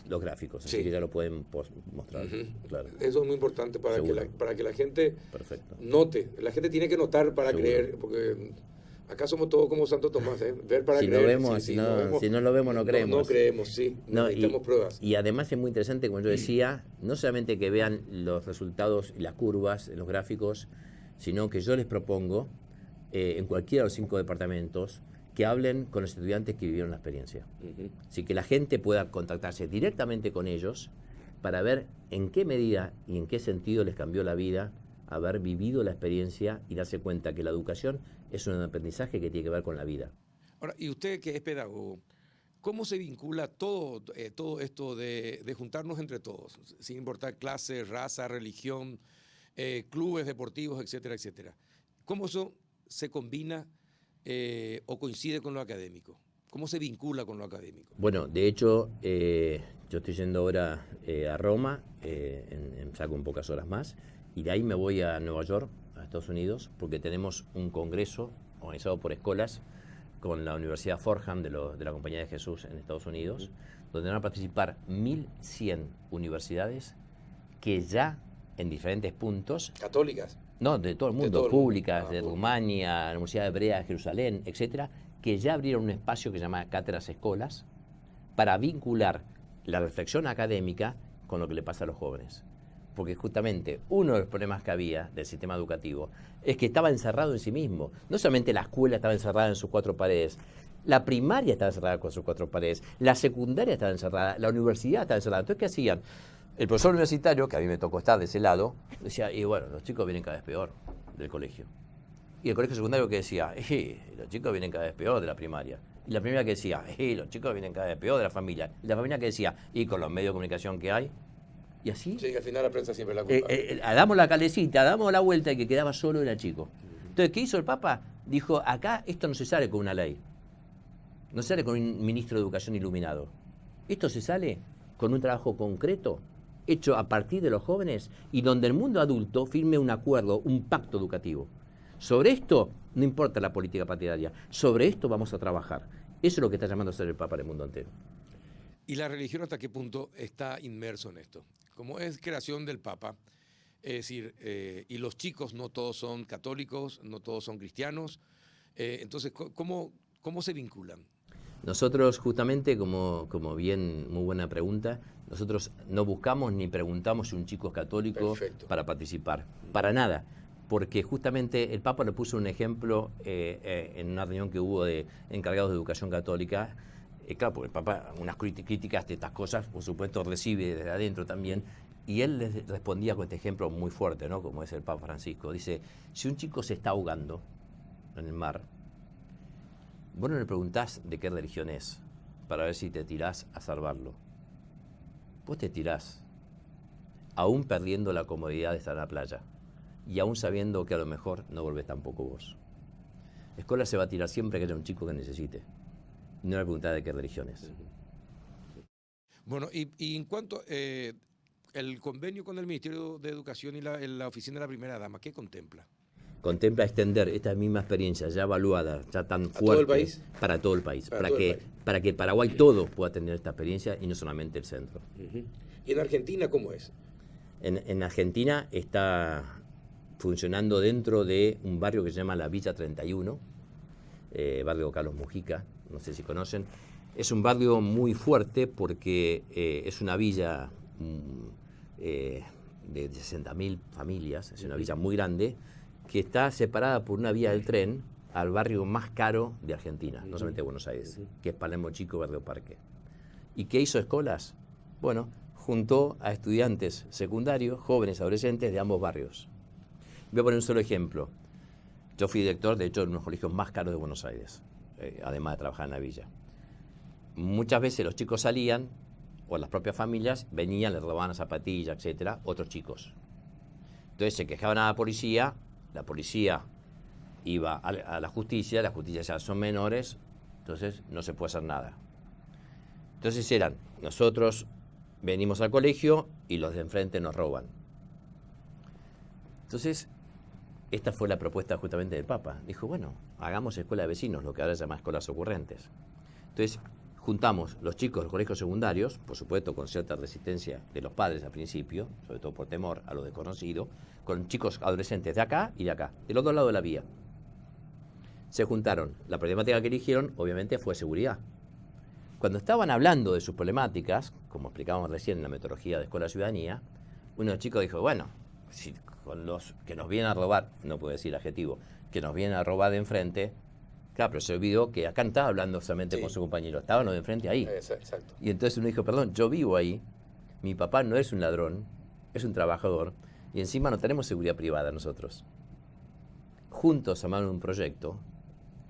los gráficos, así Sí. que ya lo pueden mostrar. Ujú. Claro. Eso es muy importante para que, Seguro. para que la gente Perfecto. note. La gente tiene que notar para Seguro. creer, porque acá somos todos como Santo Tomás, ¿eh? Ver para Si no creer. vemos, si no lo vemos, no creemos. No creemos, sí. No, Necesitamos pruebas. y además es muy interesante, como yo decía, no solamente que vean los resultados y las curvas en los gráficos, sino que yo les propongo, en cualquiera de los 5 departamentos, que hablen con los estudiantes que vivieron la experiencia. Ujú. Así que la gente pueda contactarse directamente con ellos para ver en qué medida y en qué sentido les cambió la vida haber vivido la experiencia y darse cuenta que la educación es un aprendizaje que tiene que ver con la vida. Ahora, y usted que es pedagogo, ¿cómo se vincula todo esto de juntarnos entre todos, sin importar clase, raza, religión, clubes deportivos, etcétera, etcétera? ¿Cómo eso se combina o coincide con lo académico? ¿Cómo se vincula con lo académico? Bueno, de hecho, yo estoy yendo ahora a Roma, saco en pocas horas más, y de ahí me voy a Nueva York, a Estados Unidos, porque tenemos un congreso organizado por escuelas con la Universidad Fordham de la Compañía de Jesús en Estados Unidos, donde van a participar 1.100 universidades que ya en diferentes puntos, Católicas. no, de todo el mundo, todo el mundo. públicas, Ah, de público. Rumania, la Universidad Hebrea de Jerusalén, etcétera, que ya abrieron un espacio que se llama Cátedras Escolas para vincular la reflexión académica con lo que le pasa a los jóvenes. Porque justamente uno de los problemas que había del sistema educativo es que estaba encerrado en sí mismo. No solamente la escuela estaba encerrada en sus 4 paredes, la primaria estaba encerrada con sus 4 paredes, la secundaria estaba encerrada, la universidad estaba encerrada. Entonces, ¿qué hacían? El profesor universitario, que a mí me tocó estar de ese lado, decía, y bueno, los chicos vienen cada vez peor del colegio. Y el colegio secundario que decía, los chicos vienen cada vez peor de la primaria. Y la primaria que decía, los chicos vienen cada vez peor de la familia. Y la familia que decía, y con los medios de comunicación que hay. Y así, Sí, al final la prensa siempre la culpa. damos la calecita, damos la vuelta y que quedaba solo era chico. Entonces, ¿qué hizo el Papa? Dijo, acá esto no se sale con una ley. No se sale con un ministro de Educación iluminado. Esto se sale con un trabajo concreto, hecho a partir de los jóvenes y donde el mundo adulto firme un acuerdo, un pacto educativo. Sobre esto no importa la política partidaria, sobre esto vamos a trabajar. Eso es lo que está llamando a hacer el Papa en el mundo entero. ¿Y la religión hasta qué punto está inmerso en esto? Como es creación del Papa, es decir, y los chicos no todos son católicos, no todos son cristianos, entonces, ¿cómo se vinculan? Nosotros justamente, como bien, muy buena pregunta, nosotros no buscamos ni preguntamos si un chico es católico Perfecto. para participar, para nada, porque justamente el Papa le puso un ejemplo en una reunión que hubo de encargados de educación católica. Claro, porque el Papa unas críticas de estas cosas, por supuesto, recibe desde adentro también, y él les respondía con este ejemplo muy fuerte, ¿no? Como es el Papa Francisco. Dice, si un chico se está ahogando en el mar, vos no le preguntás de qué religión es para ver si te tirás a salvarlo. Vos te tirás, aún perdiendo la comodidad de estar en la playa y aún sabiendo que a lo mejor no volvés tampoco vos. La escuela se va a tirar siempre que haya un chico que necesite. No le preguntás de qué religión es. Bueno, y en cuanto el convenio con el Ministerio de Educación y la Oficina de la Primera Dama, ¿qué contempla? Contempla extender esta misma experiencia ya evaluada, ya tan fuerte, todo el país? para todo el país, Para para todo el que país. para que Paraguay todo pueda tener esta experiencia y no solamente el centro. ¿Y en Argentina cómo es? En Argentina está funcionando dentro de un barrio que se llama la Villa 31, barrio Carlos Mujica, no sé si conocen. Es un barrio muy fuerte porque es una villa de 60.000 familias, es una villa muy grande, que está separada por una vía del tren al barrio más caro de Argentina, no solamente de Buenos Aires, que es Palermo Chico, Barrio Parque. ¿Y qué hizo Escolas? Bueno, juntó a estudiantes secundarios, jóvenes, adolescentes de ambos barrios. Voy a poner un solo ejemplo. Yo fui director, de hecho, de uno de los colegios más caros de Buenos Aires, además de trabajar en la villa. Muchas veces los chicos salían, o las propias familias venían, les robaban zapatillas, etcétera, otros chicos. Entonces se quejaban a la policía iba a la justicia ya son menores, entonces no se puede hacer nada. Entonces nosotros venimos al colegio y los de enfrente nos roban. Entonces, esta fue la propuesta justamente del Papa. Dijo, bueno, hagamos escuela de vecinos, lo que ahora se llama escuelas ocurrentes. Entonces, juntamos los chicos de los colegios secundarios, por supuesto con cierta resistencia de los padres al principio, sobre todo por temor a lo desconocido, con chicos adolescentes de acá y de acá, del otro lado de la vía. Se juntaron. La problemática que eligieron, obviamente, fue seguridad. Cuando estaban hablando de sus problemáticas, como explicábamos recién en la metodología de Escuela de Ciudadanía, uno de los chicos dijo, bueno, si con los que nos vienen a robar, no puedo decir adjetivo, que nos vienen a robar de enfrente, claro, pero se olvidó que acá no estaba hablando solamente con su compañero, estaban los de enfrente ahí. Exacto. Y entonces uno dijo, perdón, yo vivo ahí, mi papá no es un ladrón, es un trabajador, y encima no tenemos seguridad privada nosotros. Juntos armaron un proyecto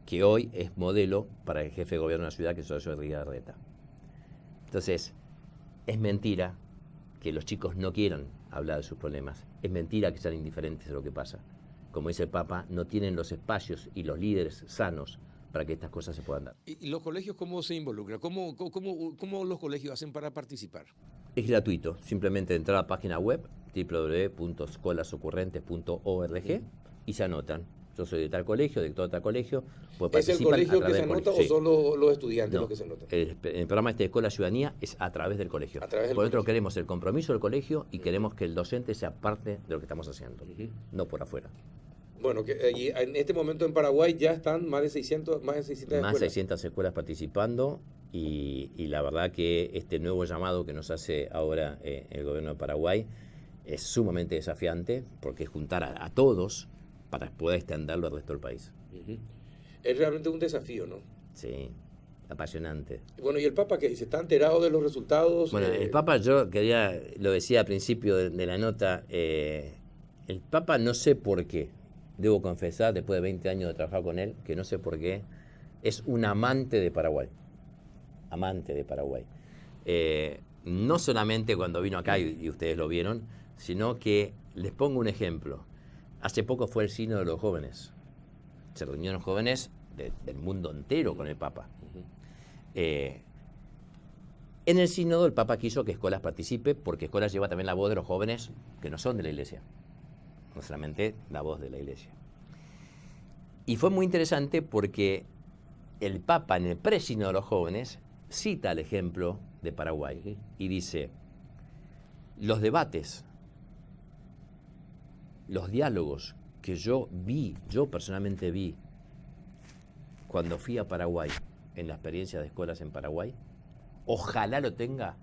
que hoy es modelo para el jefe de gobierno de la ciudad, que soy yo, Enrique Larreta. Entonces, es mentira que los chicos no quieran hablar de sus problemas. Es mentira que sean indiferentes a lo que pasa. Como dice el Papa, no tienen los espacios y los líderes sanos para que estas cosas se puedan dar. ¿Y los colegios cómo se involucran? ¿Cómo los colegios hacen para participar? Es gratuito, simplemente entrar a la página web www.escolasocurrentes.org y se anotan. Yo soy de tal colegio, director de tal colegio. ¿Es el colegio que se anota o son los estudiantes los que se anotan? El programa de Escuela Ciudadanía es a través del colegio. Por otro, queremos el compromiso del colegio y queremos que el docente sea parte de lo que estamos haciendo, no por afuera. Bueno, y en este momento en Paraguay ya están más de 600 escuelas. Más de 600 escuelas participando y la verdad que este nuevo llamado que nos hace ahora el gobierno de Paraguay es sumamente desafiante porque es juntar a todos para poder extenderlo al resto del país. Es realmente un desafío, ¿no? Sí, apasionante. Bueno, ¿y el Papa qué dice? ¿Está enterado de los resultados? Bueno, el Papa, lo decía al principio de la nota, el Papa no sé por qué, debo confesar, después de 20 años de trabajar con él, que no sé por qué, es un amante de Paraguay. Amante de Paraguay. No solamente cuando vino acá, y ustedes lo vieron, sino que, les pongo un ejemplo. Hace poco fue el Sínodo de los Jóvenes. Se reunieron jóvenes del mundo entero con el Papa. En el Sínodo el Papa quiso que Escolas participe porque Escolas lleva también la voz de los jóvenes que no son de la Iglesia. No solamente la voz de la Iglesia. Y fue muy interesante porque el Papa en el pre-Sínodo de los Jóvenes cita el ejemplo de Paraguay y dice, los debates, los diálogos que yo personalmente vi cuando fui a Paraguay, en la experiencia de escuelas en Paraguay, ojalá lo tenga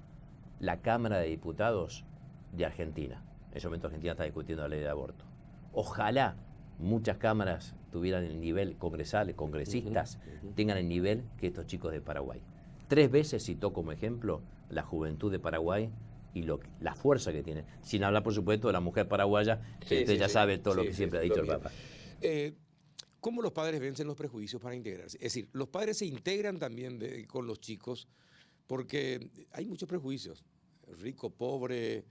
la Cámara de Diputados de Argentina. En ese momento Argentina está discutiendo la ley de aborto. Ojalá muchas cámaras tuvieran el nivel congresistas, tengan el nivel que estos chicos de Paraguay. 3 veces citó como ejemplo la juventud de Paraguay y la fuerza que tiene. Sin hablar, por supuesto, de la mujer paraguaya, que usted ya sabe todo lo que siempre ha dicho el Papa. ¿Cómo los padres vencen los prejuicios para integrarse? Es decir, los padres se integran también con los chicos porque hay muchos prejuicios. Rico, pobre,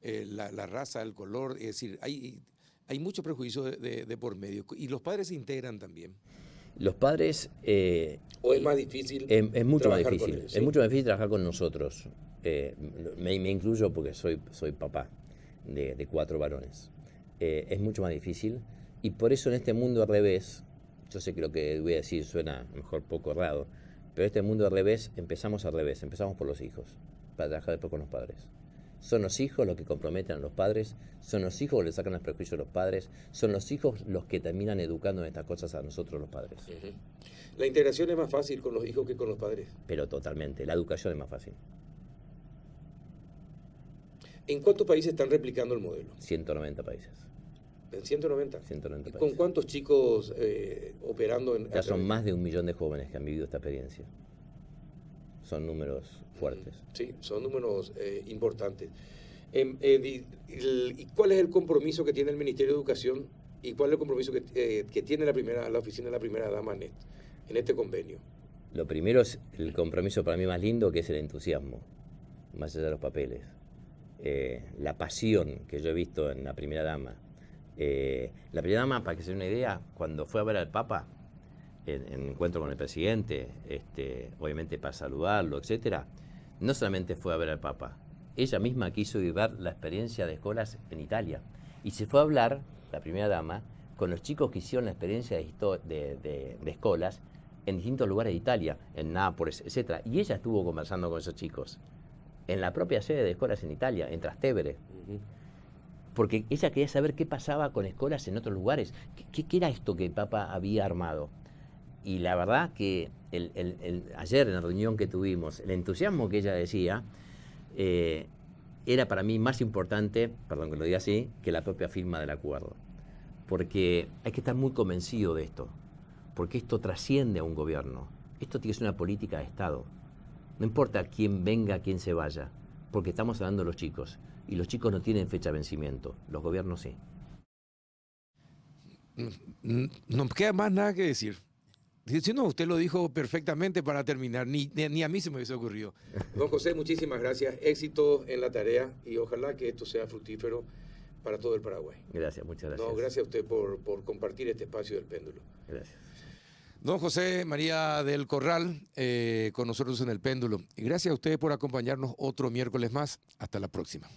la raza, el color. Es decir, hay mucho prejuicio de por medio. Y los padres se integran también. Los padres... ¿O es más difícil? Es mucho más difícil. Ellos, ¿sí? Es mucho más difícil trabajar con nosotros. Me incluyo porque soy papá de 4 varones. Es mucho más difícil. Y por eso en este mundo al revés, yo sé que lo que voy a decir suena a lo mejor poco errado, pero en este mundo al revés, empezamos por los hijos, para trabajar después con los padres. Son los hijos los que comprometen a los padres, son los hijos los que le sacan los prejuicios a los padres, son los hijos los que terminan educando en estas cosas a nosotros los padres. La integración es más fácil con los hijos que con los padres. Pero totalmente, la educación es más fácil. ¿En cuántos países están replicando el modelo? 190 países. ¿En 190? 190 ¿Y países. con cuántos chicos operando en...? Ya son más de 1 millón de jóvenes que han vivido esta experiencia. Son números fuertes. Sí, son números importantes. ¿Y cuál es el compromiso que tiene el Ministerio de Educación y cuál es el compromiso que tiene la oficina de la primera dama en este convenio? Lo primero es el compromiso para mí más lindo, que es el entusiasmo, más allá de los papeles. La pasión que yo he visto en la primera dama. La primera dama, para que se den una idea, cuando fue a ver al Papa, en encuentro con el presidente, obviamente para saludarlo, etcétera, no solamente fue a ver al Papa, ella misma quiso vivir la experiencia de escuelas en Italia y se fue a hablar, la primera dama, con los chicos que hicieron la experiencia de escuelas en distintos lugares de Italia, en Nápoles, etcétera, y ella estuvo conversando con esos chicos en la propia sede de escuelas en Italia, en Trastevere. Porque ella quería saber qué pasaba con escuelas en otros lugares, qué era esto que el Papa había armado. Y la verdad que ayer en la reunión que tuvimos, el entusiasmo que ella decía era para mí más importante, perdón que lo diga así, que la propia firma del acuerdo. Porque hay que estar muy convencido de esto, porque esto trasciende a un gobierno. Esto tiene que ser una política de Estado. No importa quién venga, quién se vaya, porque estamos hablando de los chicos. Y los chicos no tienen fecha de vencimiento, los gobiernos sí. No queda más nada que decir. Si no, usted lo dijo perfectamente para terminar, ni a mí se me hubiese ocurrido. Don José, muchísimas gracias, éxito en la tarea y ojalá que esto sea fructífero para todo el Paraguay. Gracias, muchas gracias. No, gracias a usted por compartir este espacio del péndulo. Gracias. Don José María del Corral, con nosotros en el péndulo. Y gracias a ustedes por acompañarnos otro miércoles más. Hasta la próxima.